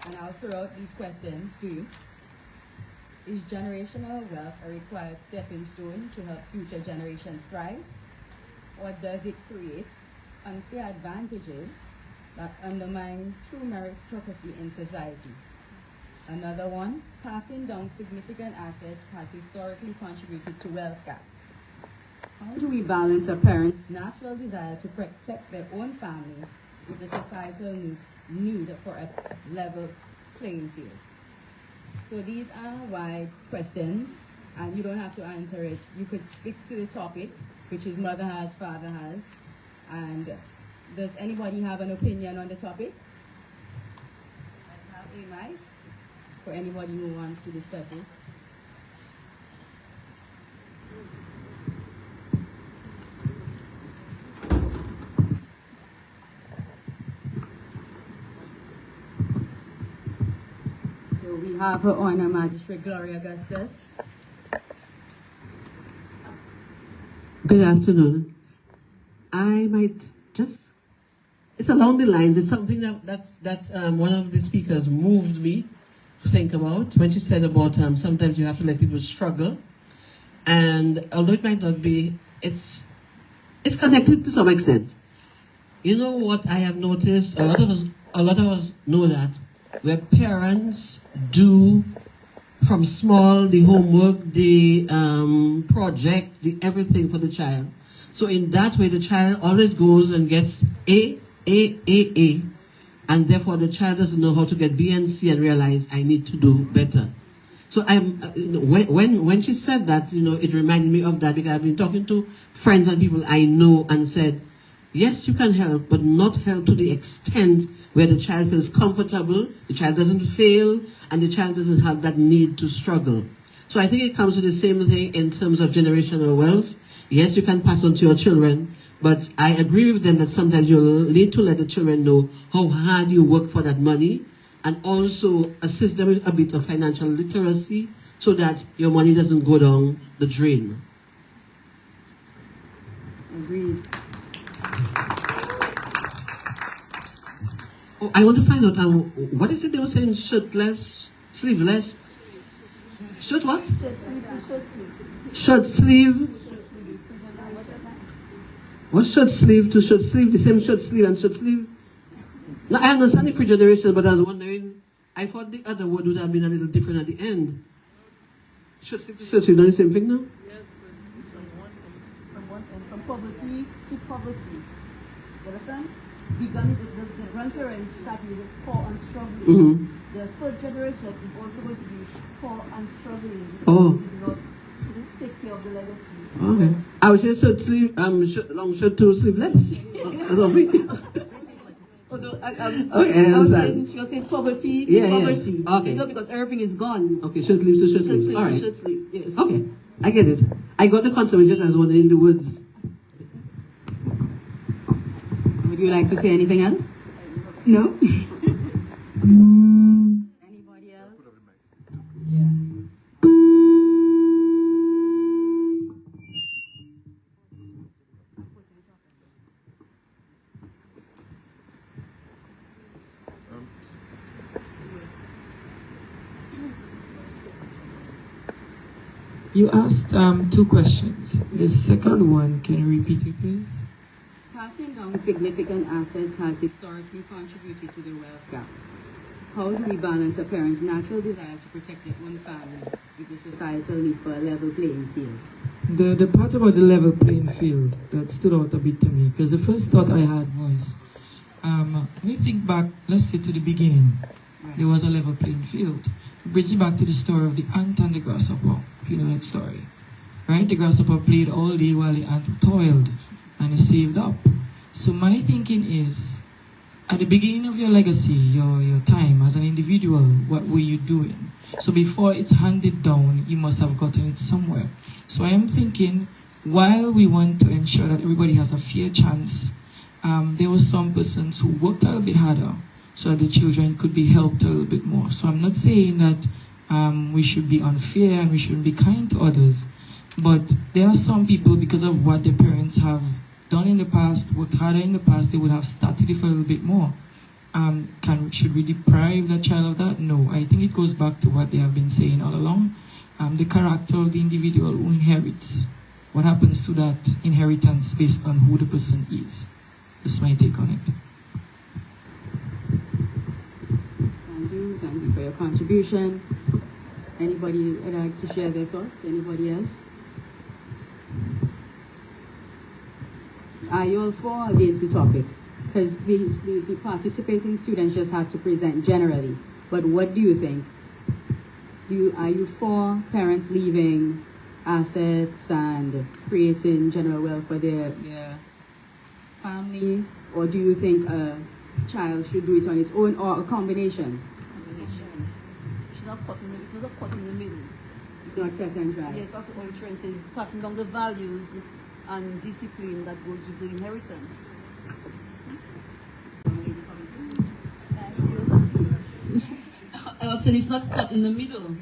and I'll throw out these questions to you. Is generational wealth a required stepping stone to help future generations thrive, or does it create unfair advantages that undermine true meritocracy in society? Another one, passing down significant assets has historically contributed to wealth gap. How do we balance a parent's natural desire to protect their own family with the societal need for a level playing field? So these are wide questions, and you don't have to answer it. You could stick to the topic, which is mother has, father has. And does anybody have an opinion on the topic? I have a mic for anybody who wants to discuss it. So we have Her Honor Magistrate Gloria Augustus. Good afternoon. I might just, it's along the lines, it's something that one of the speakers moved me to think about when she said about sometimes you have to let people struggle. And although it might not be, it's connected to some extent. You know what I have noticed, a lot of us know that where parents do from small, the homework, the project, the everything for the child. So in that way, the child always goes and gets A, and therefore the child doesn't know how to get B and C and realize I need to do better. So when she said that, it reminded me of that, because I've been talking to friends and people I know and said, yes, you can help, but not help to the extent where the child feels comfortable, the child doesn't fail, and the child doesn't have that need to struggle. So I think it comes to the same thing in terms of generational wealth. Yes, you can pass on to your children, but I agree with them that sometimes you'll need to let the children know how hard you work for that money, and also assist them with a bit of financial literacy so that your money doesn't go down the drain. Agreed. Oh, I want to find out, what is it they were saying, shirtless, sleeveless? Shirt what? Shirt sleeve. What's shirt sleeve to shirt sleeve? The same shirt sleeve and shirt sleeve? Now, I understand it for generation, but I was wondering, I thought the other word would have been a little different at the end. Shirt sleeve to shirt sleeve, not the same thing now? Yes, but it's from one end, from poverty to poverty. You understand? The grandparents started with poor and struggling. Mm-hmm. The third generation is also going to be poor and struggling. Oh. Did not take care of the legacy. Okay. I was just shirt sleeve, long shirt to sleeveless. Okay, I understand. She was saying poverty to Yeah, poverty. yeah. Okay. Because everything is gone. Okay, shirt sleeves to shirt sleeves. All right. Shirt sleeve, yes. Okay, I get it. I got the concept just as one in the woods. Would you like to say anything else? No? Anybody else? Yeah. You asked two questions. The second one, can you repeat it, please? Passing down significant assets has historically contributed to the wealth gap. How do we balance a parent's natural desire to protect their own family with the societal need for a level playing field? The part about the level playing field, that stood out a bit to me, because the first thought I had was, when you think back, let's say to the beginning, there was a level playing field. It brings you back to the story of the ant and the grasshopper. You know that story, right? The grasshopper played all day while the ant toiled, and he saved up. So my thinking is, at the beginning of your legacy, your time as an individual, what were you doing? So before it's handed down, you must have gotten it somewhere. So I am thinking, while we want to ensure that everybody has a fair chance, there were some persons who worked a little bit harder so that the children could be helped a little bit more. So I'm not saying that we should be unfair and we shouldn't be kind to others, but there are some people, because of what their parents have done in the past, worked harder in the past, they would have started it for a little bit more. Should we deprive the child of that? No. I think it goes back to what they have been saying all along. The character of the individual who inherits. What happens to that inheritance based on who the person is? That's my take on it. Thank you for your contribution. Anybody would like to share their thoughts? Anybody else? Are you all for or against the topic? Because the participating students just had to present generally. But what do you think? Are you for parents leaving assets and creating general wealth for their family? Or do you think a child should do it on its own, or a combination? It's not cut in the middle. It's not cut and dry. Yes, that's the only trend. It's passing down the values and discipline that goes with the inheritance. I was saying it's not cut in the middle,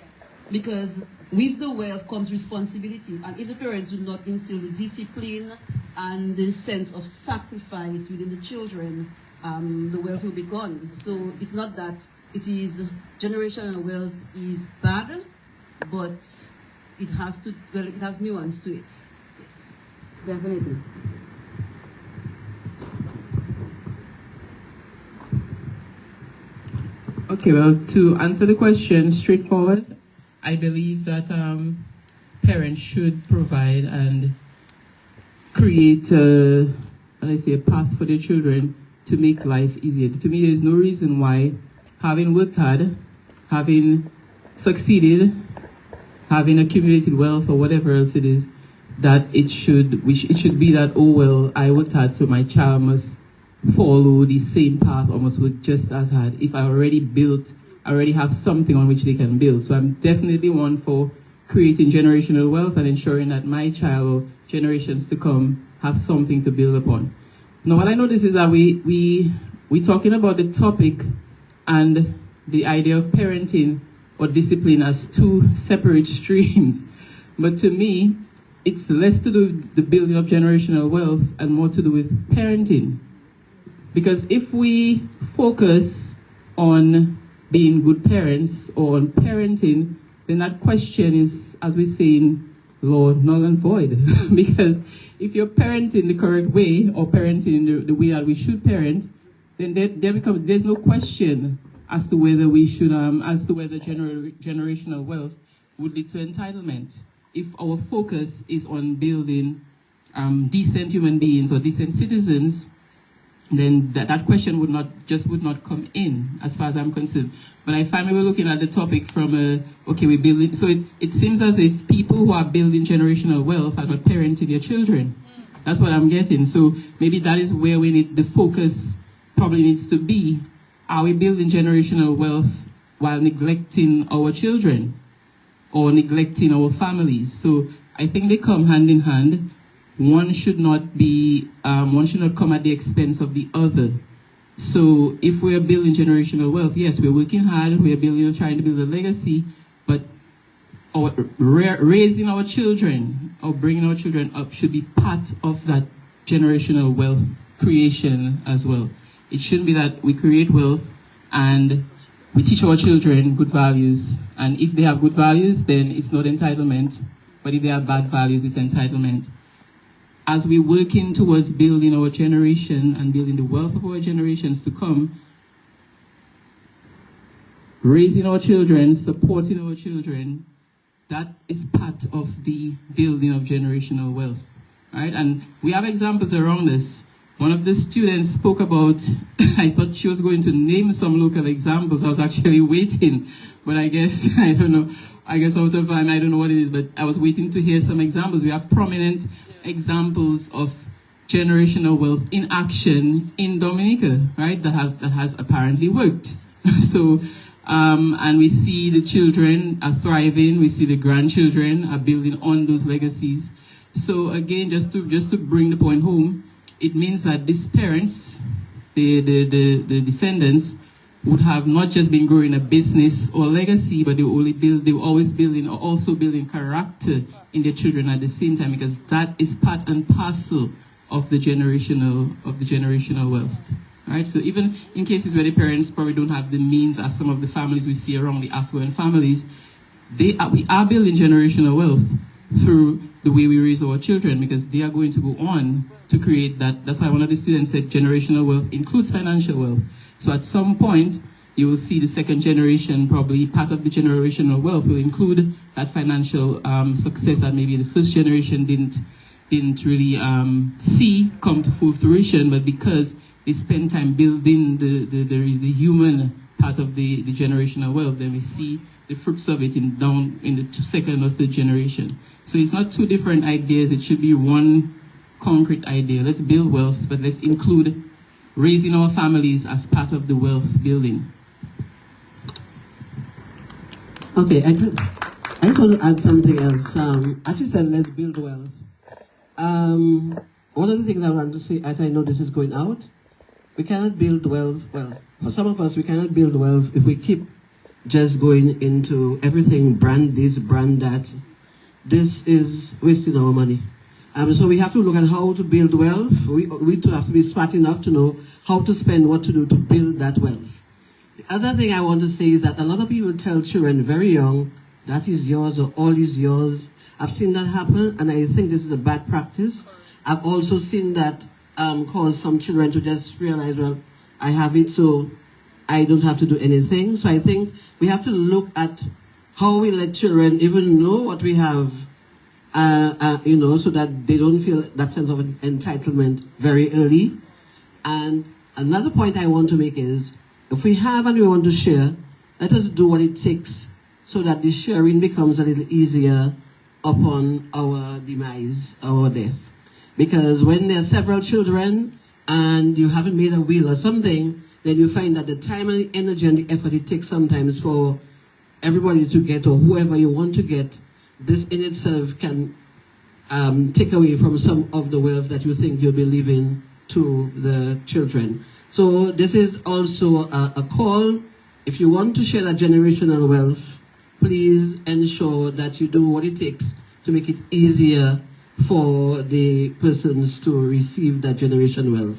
because with the wealth comes responsibility, and if the parents do not instill the discipline and the sense of sacrifice within the children, the wealth will be gone. So it's not that it is generational wealth is bad, but it has nuance to it. Yes. Definitely. Okay, well, to answer the question straightforward, I believe that parents should provide and create a path for their children to make life easier. To me, there's no reason why, having worked hard, having succeeded, having accumulated wealth or whatever else it is, that it should be that, oh well, I worked hard, so my child must follow the same path or must work just as hard. If I already have something on which they can build. So I'm definitely one for creating generational wealth and ensuring that my child or generations to come have something to build upon. Now, what I notice is that we're talking about the topic and the idea of parenting or discipline as two separate streams. But to me, it's less to do with the building of generational wealth and more to do with parenting. Because if we focus on being good parents or on parenting, then that question is, as we say in law, null and void. Because if you're parenting the correct way or parenting in the way that we should parent, then there's no question as to whether generational wealth would lead to entitlement. If our focus is on building decent human beings or decent citizens, then that question would not come in, as far as I'm concerned. But I find we were looking at the topic from we're building. So it seems as if people who are building generational wealth are not parenting their children. That's what I'm getting. So maybe that is where the focus probably needs to be. Are we building generational wealth while neglecting our children or neglecting our families? So I think they come hand in hand. One should not come at the expense of the other. So if we're building generational wealth, yes, we're working hard, we're trying to build a legacy, but raising our children or bringing our children up should be part of that generational wealth creation as well. It shouldn't be that we create wealth and we teach our children good values, and if they have good values, then it's not entitlement. but if they have bad values, it's entitlement. As we're working towards building our generation and building the wealth of our generations to come, raising our children, supporting our children, that is part of the building of generational wealth, right? And we have examples around this. One of the students spoke about, I thought she was going to name some local examples. I was actually waiting, but I guess, I don't know, I guess out of time, I don't know what it is, but I was waiting to hear some examples. We have prominent examples of generational wealth in action in Dominica, right? That has apparently worked. So, and we see the children are thriving. We see the grandchildren are building on those legacies. So again, just to bring the point home, it means that these parents, the descendants, would have not just been growing a business or legacy, but they were always building, or also building character in their children at the same time, because that is part and parcel of the generational wealth. Right? So even in cases where the parents probably don't have the means, as some of the families we see around, the affluent families, we are building generational wealth through the way we raise our children, because they are going to go on to create that. That's why one of the students said generational wealth includes financial wealth. So at some point, you will see the second generation, probably part of the generational wealth will include that financial success that maybe the first generation didn't really see come to full fruition, but because they spend time building the human part of the generational wealth, then we see the fruits of it in the second or third generation. So it's not two different ideas, it should be one concrete idea. Let's build wealth, but let's include raising our families as part of the wealth building. Okay, I just want to add something else. As you said, let's build wealth. One of the things I want to say, as I know this is going out, we cannot build wealth, well, for some of us, we cannot build wealth if we keep just going into everything, brand this, brand that. This is wasting our money. So we have to look at how to build wealth. We too have to be smart enough to know how to spend, what to do to build that wealth. The other thing I want to say is that a lot of people tell children very young, that is yours or all is yours. I've seen that happen, and I think this is a bad practice. I've also seen that cause some children to just realize, well, I have it, so I don't have to do anything. So I think we have to look at how we let children even know what we have, so that they don't feel that sense of entitlement very early. And another point I want to make is, if we have and we want to share, let us do what it takes so that the sharing becomes a little easier upon our demise, our death. Because when there are several children and you haven't made a will or something, then you find that the time and the energy and the effort it takes sometimes for everybody to get, or whoever you want to get, this in itself can take away from some of the wealth that you think you'll be leaving to the children. So this is also a call. If you want to share that generational wealth, please ensure that you do what it takes to make it easier for the persons to receive that generation wealth.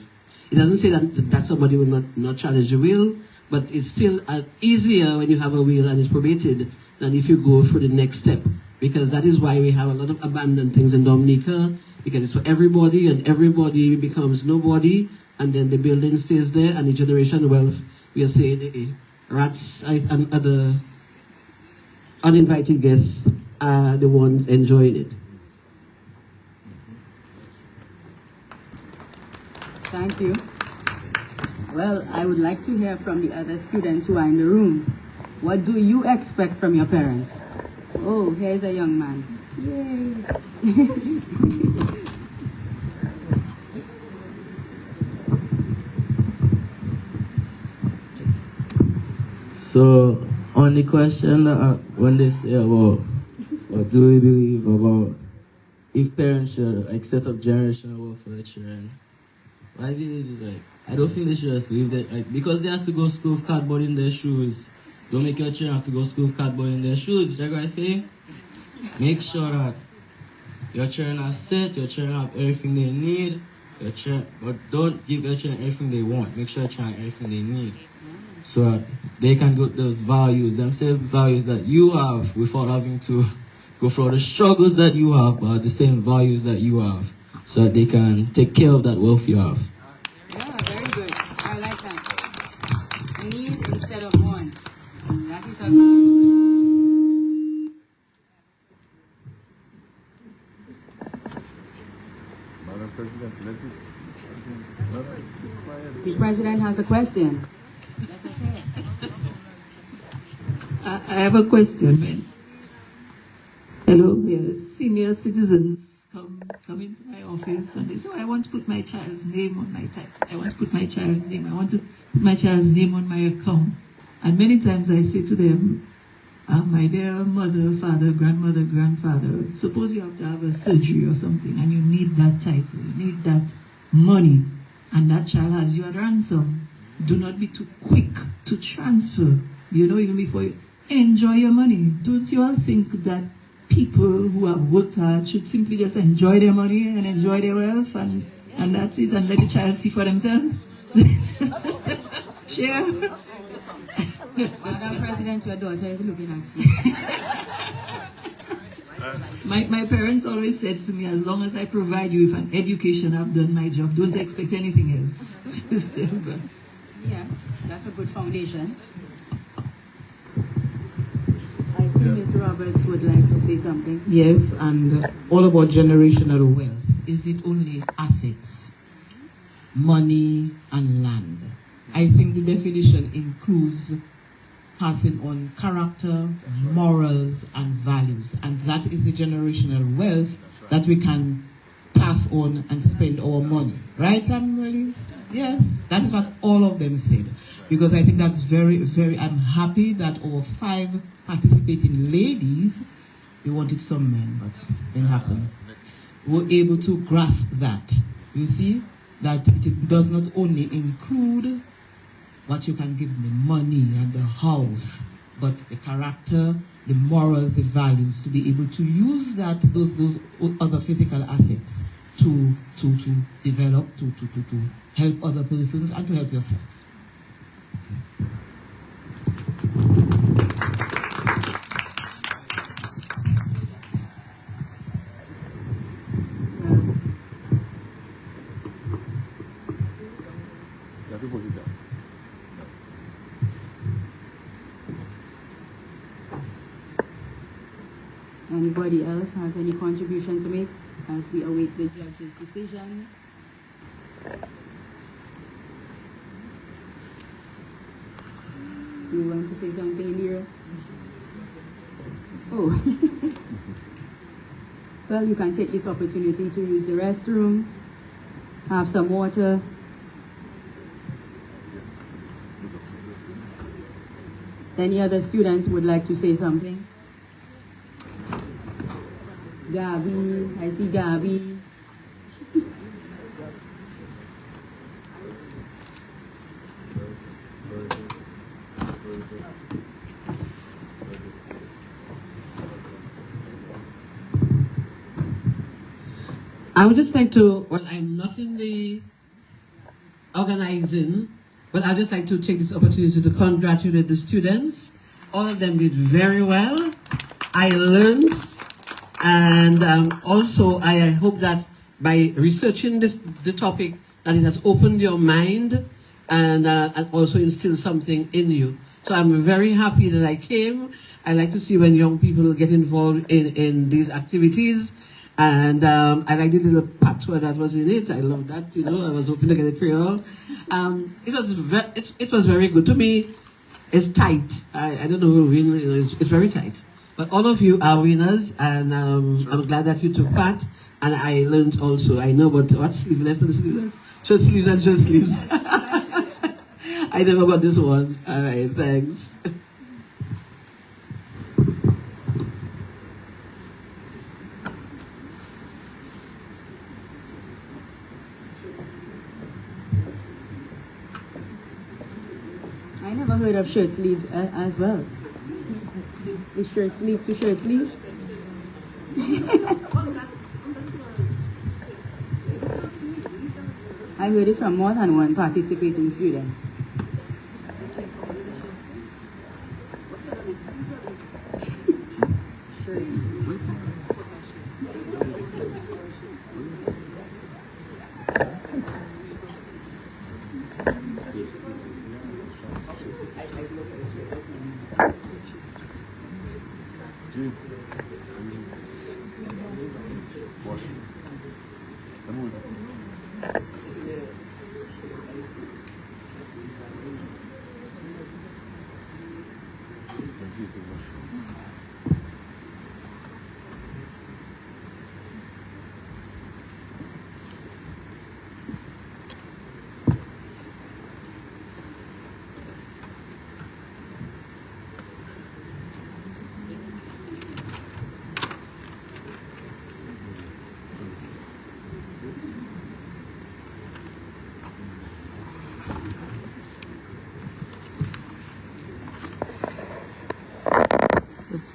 It doesn't say that somebody will not challenge the will, but it's still easier when you have a will and it's probated than if you go through the next step. Because that is why we have a lot of abandoned things in Dominica, because it's for everybody and everybody becomes nobody, and then the building stays there and the generation wealth, we are saying rats and other uninvited guests are the ones enjoying it. Thank you. Well, I would like to hear from the other students who are in the room. What do you expect from your parents? Oh, here's a young man. Yay! So, on the question when they say about what do we believe about if parents should set up generational wealth for their children, my view is I don't think they should just leave that, because they have to go to school with cardboard in their shoes. Don't make your children have to go to school with cardboard in their shoes. You know what I say? Make sure that your children are set, your children have everything they need, but don't give your children everything they want. Make sure your children have everything they need, so that they can get those values, them same values that you have, without having to go through the struggles that you have, but the same values that you have, so that they can take care of that wealth you have. Yeah, very good. I like that. Need instead of want. That is a Madam President, the president has a question. I have a question, man. Hello, yes. Senior citizens come into my office and they say, I want to put my child's name on my tax. I want to put my child's name. I want to put my child's name on my account. And many times I say to them, my dear mother, father, grandmother, grandfather, suppose you have to have a surgery or something and you need that title, you need that money, and that child has you at ransom. Do not be too quick to transfer, even before you enjoy your money. Don't you all think that people who have worked hard should simply just enjoy their money and enjoy their wealth and that's it, and let the child see for themselves? Share. Madam President, your daughter is looking at you. My parents always said to me, as long as I provide you with an education, I've done my job. Don't expect anything else. Yes, that's a good foundation. I see Ms. Roberts would like to say something. Yes, and all about generational wealth. Is it only assets, money, and land? I think the definition includes passing on character, morals, and values. And that is the generational wealth that we can pass on and spend our money. Right, Samuel? Yes, that is what all of them said. Because I think that's I'm happy that our 5 participating ladies, we wanted some men, but it didn't happen, were able to grasp that. You see, that it does not only include what you can give them, the money and the house, but the character, the morals, the values, to be able to use those other physical assets to develop, to help other persons and to help yourself. Anybody else has any contribution to make as we await the judge's decision? You want to say something, Amira? Oh. Well, you can take this opportunity to use the restroom, have some water. Any other students would like to say something? Gabi, I see Gabi. I would just like to, well, I'm not in the organizing, but I'd just like to take this opportunity to congratulate the students. All of them did very well. I learned, and also I hope that by researching the topic, that it has opened your mind and also instilled something in you. So I'm very happy that I came. I like to see when young people get involved in these activities. And I like the little patois that was in it. I love that, I was hoping to get a Creole. It was very good. To me, it's tight. I don't know, really, it's very tight. But all of you are winners, and I'm glad that you took part. And I learned also, I know about what sleeveless and sleeveless, short sleeves and short sleeves. I never got this one. All right, thanks. I never heard of shirt sleeve as well. Is shirt sleeve to shirt sleeve? I heard it from more than one participating student.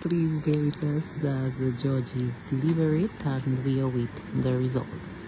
Please bear with us as the judges deliberate and we await the results.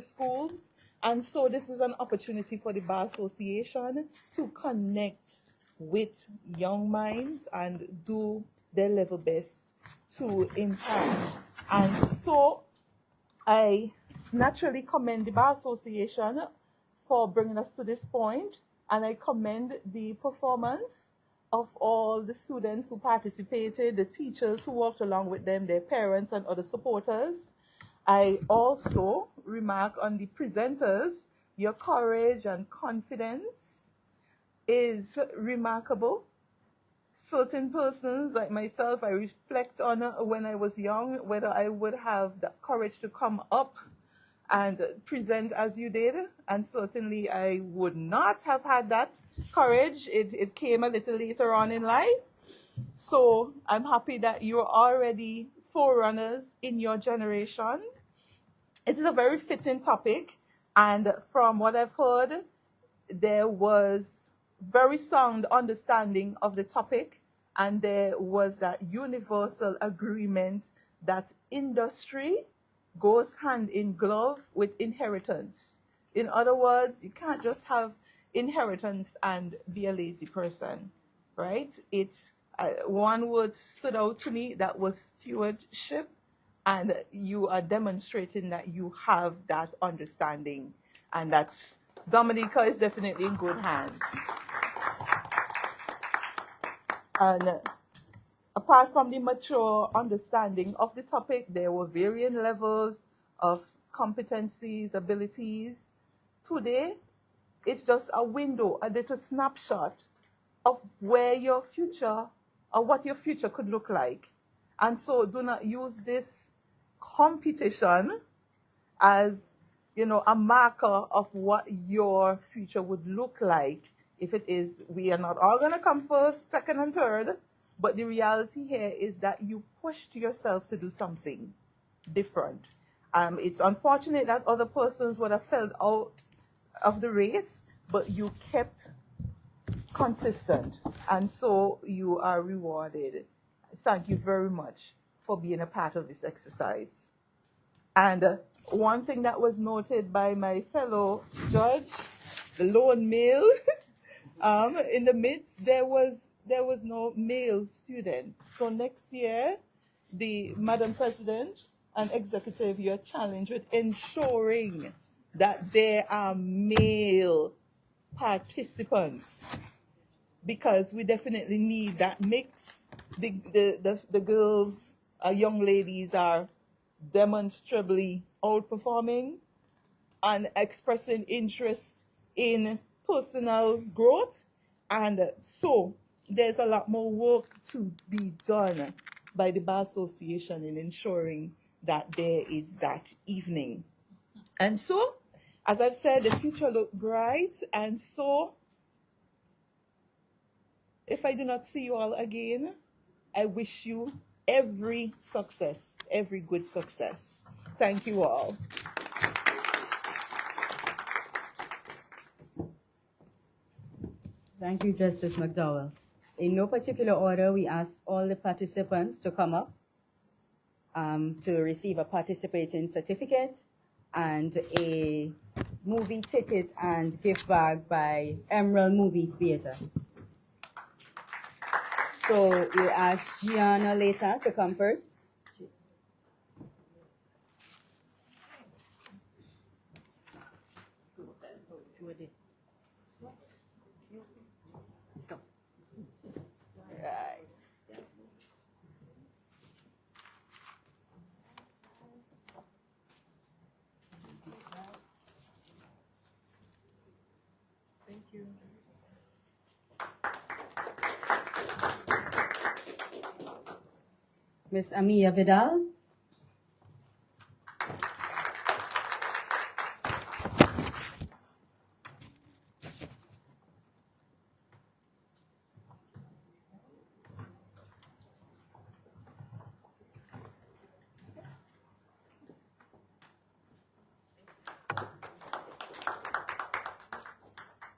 schools. And so this is an opportunity for the Bar Association to connect with young minds and do their level best to impact. And so I naturally commend the Bar Association for bringing us to this point, and I commend the performance of all the students who participated, the teachers who worked along with them, their parents and other supporters. I also remark on the presenters. Your courage and confidence is remarkable. Certain persons like myself, I reflect on when I was young, whether I would have the courage to come up and present as you did, and certainly I would not have had that courage. It came a little later on in life. So I'm happy that you're already forerunners in your generation. It is a very fitting topic, and from what I've heard, there was very sound understanding of the topic, and there was that universal agreement that industry goes hand in glove with inheritance. In other words, you can't just have inheritance and be a lazy person, right? One word stood out to me, that was stewardship, and you are demonstrating that you have that understanding, and that's Dominica is definitely in good hands. And apart from the mature understanding of the topic, there were varying levels of competencies, abilities. Today, it's just a window, a little snapshot of where your future, or what your future could look like. And so do not use this competition as, you know, a marker of what your future would look like. If it is, we are not all going to come first, second, and third, but the reality here is that you pushed yourself to do something different. It's unfortunate that other persons would have fell out of the race, but you kept consistent, and so you are rewarded. Thank you very much for being a part of this exercise. And one thing that was noted by my fellow judge, the lone male, in the midst, there was no male student. So next year, the Madam President and Executive, you're challenged with ensuring that there are male participants, because we definitely need that mix. The girls, young ladies are demonstrably outperforming and expressing interest in personal growth. And so there's a lot more work to be done by the Bar Association in ensuring that there is that evening. And so, as I've said, the future looks bright. And so, if I do not see you all again, I wish you every success, every good success. Thank you all. Thank you, Justice McDowell. In no particular order, we ask all the participants to come up to receive a participating certificate and a movie ticket and gift bag by Emerald Movie Theater. So we ask Gianna later to come first. Right. Thank you. Miss Amia Vidal.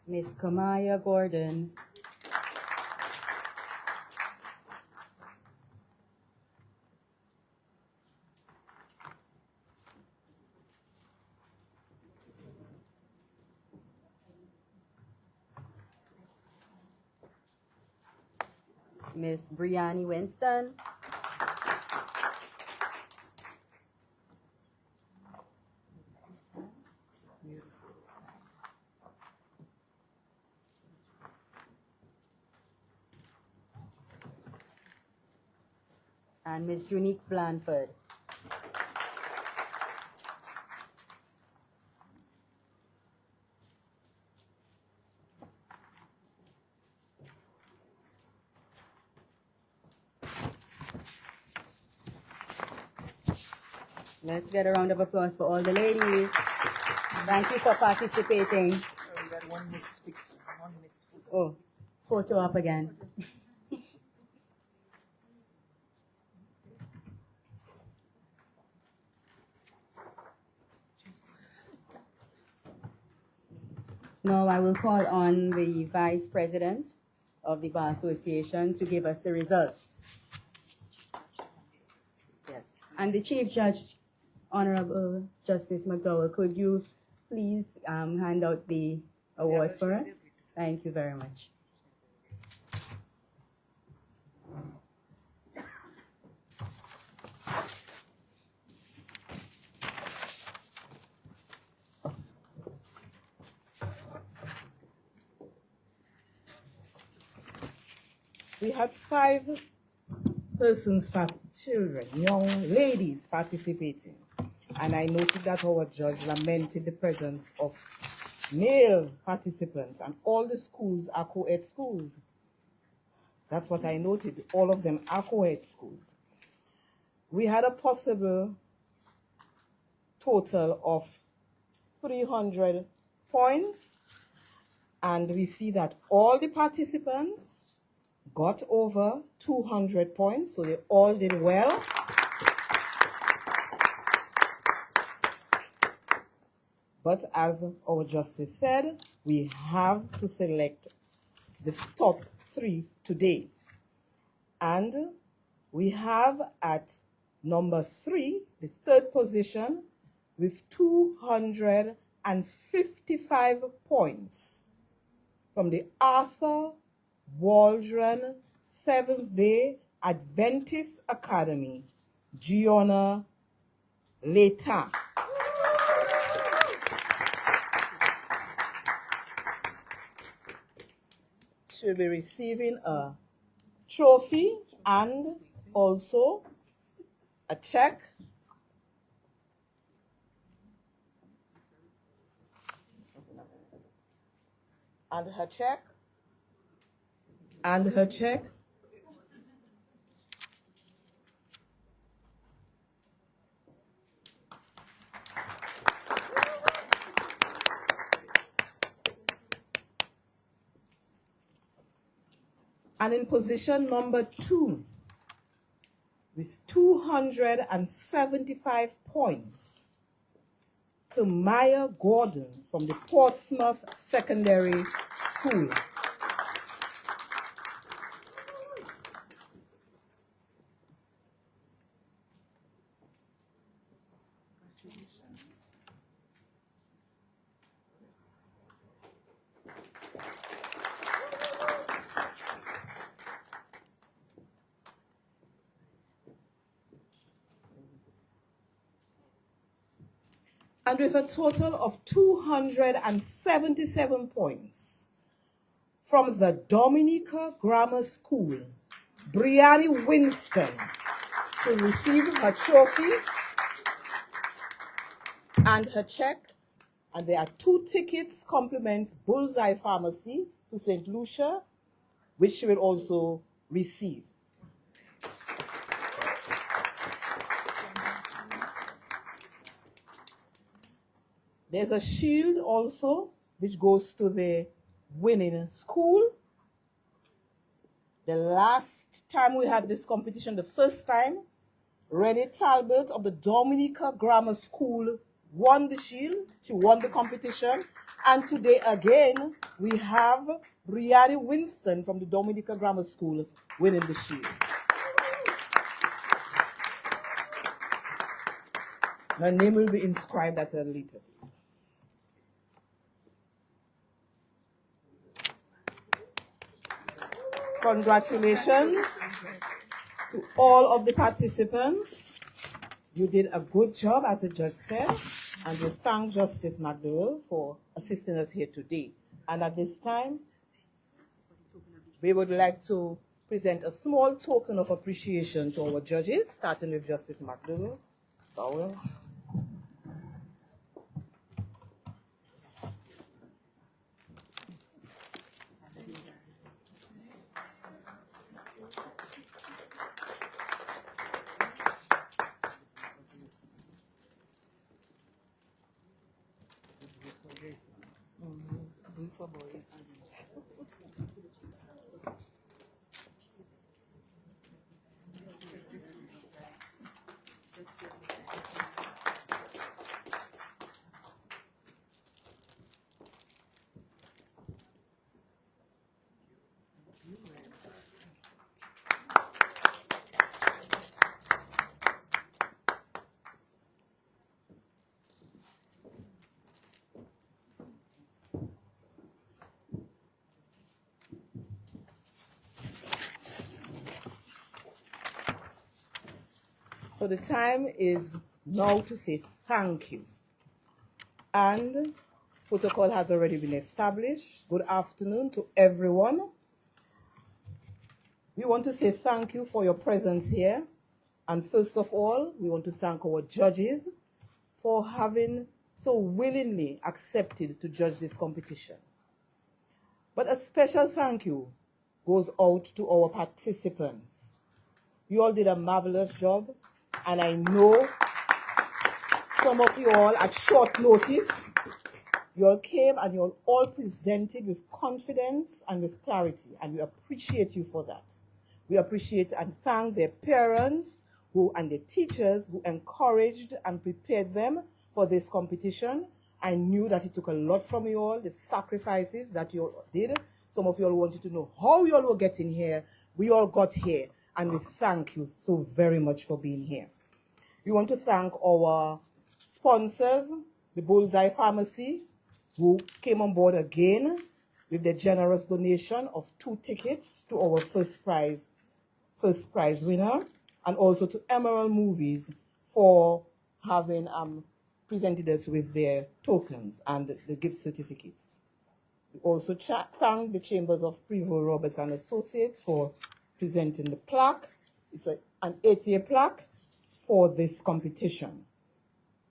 Miss Kamaya Gordon. Miss Brianni Winston. And Miss Junique Blanford. Let's get a round of applause for all the ladies. Thank you for participating. We got one missed picture. One missed photo. Oh, photo up again. Now I will call on the Vice President of the Bar Association to give us the results. Yes. And the Chief Judge, Honorable Justice McDowell, could you please hand out the awards for us? Thank you very much. We had 5 persons, children, young ladies participating. And I noted that our judge lamented the presence of male participants, and all the schools are co-ed schools. That's what I noted. All of them are co-ed schools. We had a possible total of 300 points, and we see that all the participants got over 200 points, so they all did well. But as our justice said, we have to select the top 3 today. And we have at number 3, the 3rd position, with 255 points from the Arthur Waldron Seventh-day Adventist Academy, Gianna Leta. She'll be receiving a trophy and also a check. And her check. And her check. And in position number 2, with 275 points, Kamaya Gordon from the Portsmouth Secondary School. And with a total of 277 points from the Dominica Grammar School, Brianni Winston will receive her trophy and her check. And there are 2 tickets, compliments Bullseye Pharmacy to St. Lucia, which she will also receive. There's a shield also, which goes to the winning school. The last time we had this competition, the first time, Renee Talbot of the Dominica Grammar School won the shield. She won the competition. And today again, we have Brianni Winston from the Dominica Grammar School winning the shield. Her name will be inscribed at a later date. Congratulations to all of the participants. You did a good job, as the judge said, and we thank Justice McDowell for assisting us here today. And at this time, we would like to present a small token of appreciation to our judges, starting with Justice McDowell. So the time is now to say thank you. And protocol has already been established. Good afternoon to everyone. We want to say thank you for your presence here. And first of all, we want to thank our judges for having so willingly accepted to judge this competition. But a special thank you goes out to our participants. You all did a marvelous job, and I know some of you all at short notice, you all came and you all presented with confidence and with clarity, and we appreciate you for that. We appreciate and thank their parents and the teachers who encouraged and prepared them for this competition. I knew that it took a lot from you all, the sacrifices that you all did. Some of you all wanted to know how you all were getting here. We all got here, and we thank you so very much for being here. We want to thank our sponsors, the Bullseye Pharmacy, who came on board again with the generous donation of 2 tickets to our first prize winner, and also to Emerald Movies for having presented us with their tokens and the gift certificates. We also thank the Chambers of Prevost Roberts and Associates for presenting the plaque. It's an 8-year plaque for this competition.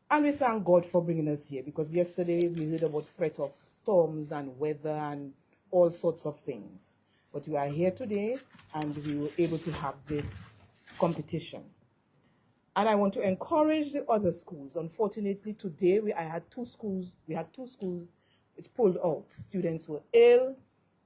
And we thank God for bringing us here, because yesterday we heard about threat of storms and weather and all sorts of things. But we are here today, and we were able to have this competition. And I want to encourage the other schools. Unfortunately, today we had two schools which pulled out. Students were ill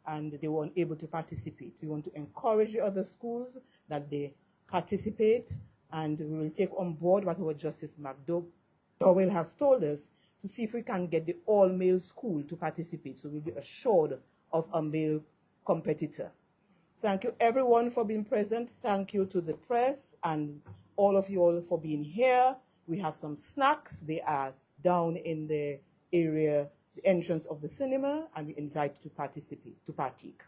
and they were unable to participate. We want to encourage the other schools that they participate, and we will take on board what our Justice McDowell has told us to see if we can get the all-male school to participate, so we'll be assured of a male competitor. Thank you everyone for being present. Thank you to the press and all of you all for being here. We have some snacks. They are down in the area, the entrance of the cinema, and we invite you to participate, to partake.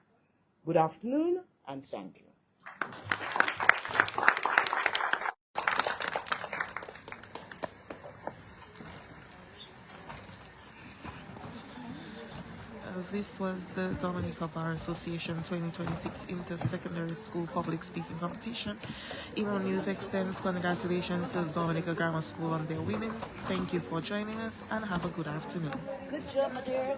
Good afternoon, and thank you. This was the Dominica Bar Association 2026 Inter-Secondary School Public Speaking Competition. Emonews extends congratulations to the Dominica Grammar School on their winnings. Thank you for joining us, and have a good afternoon. Good job, my dear.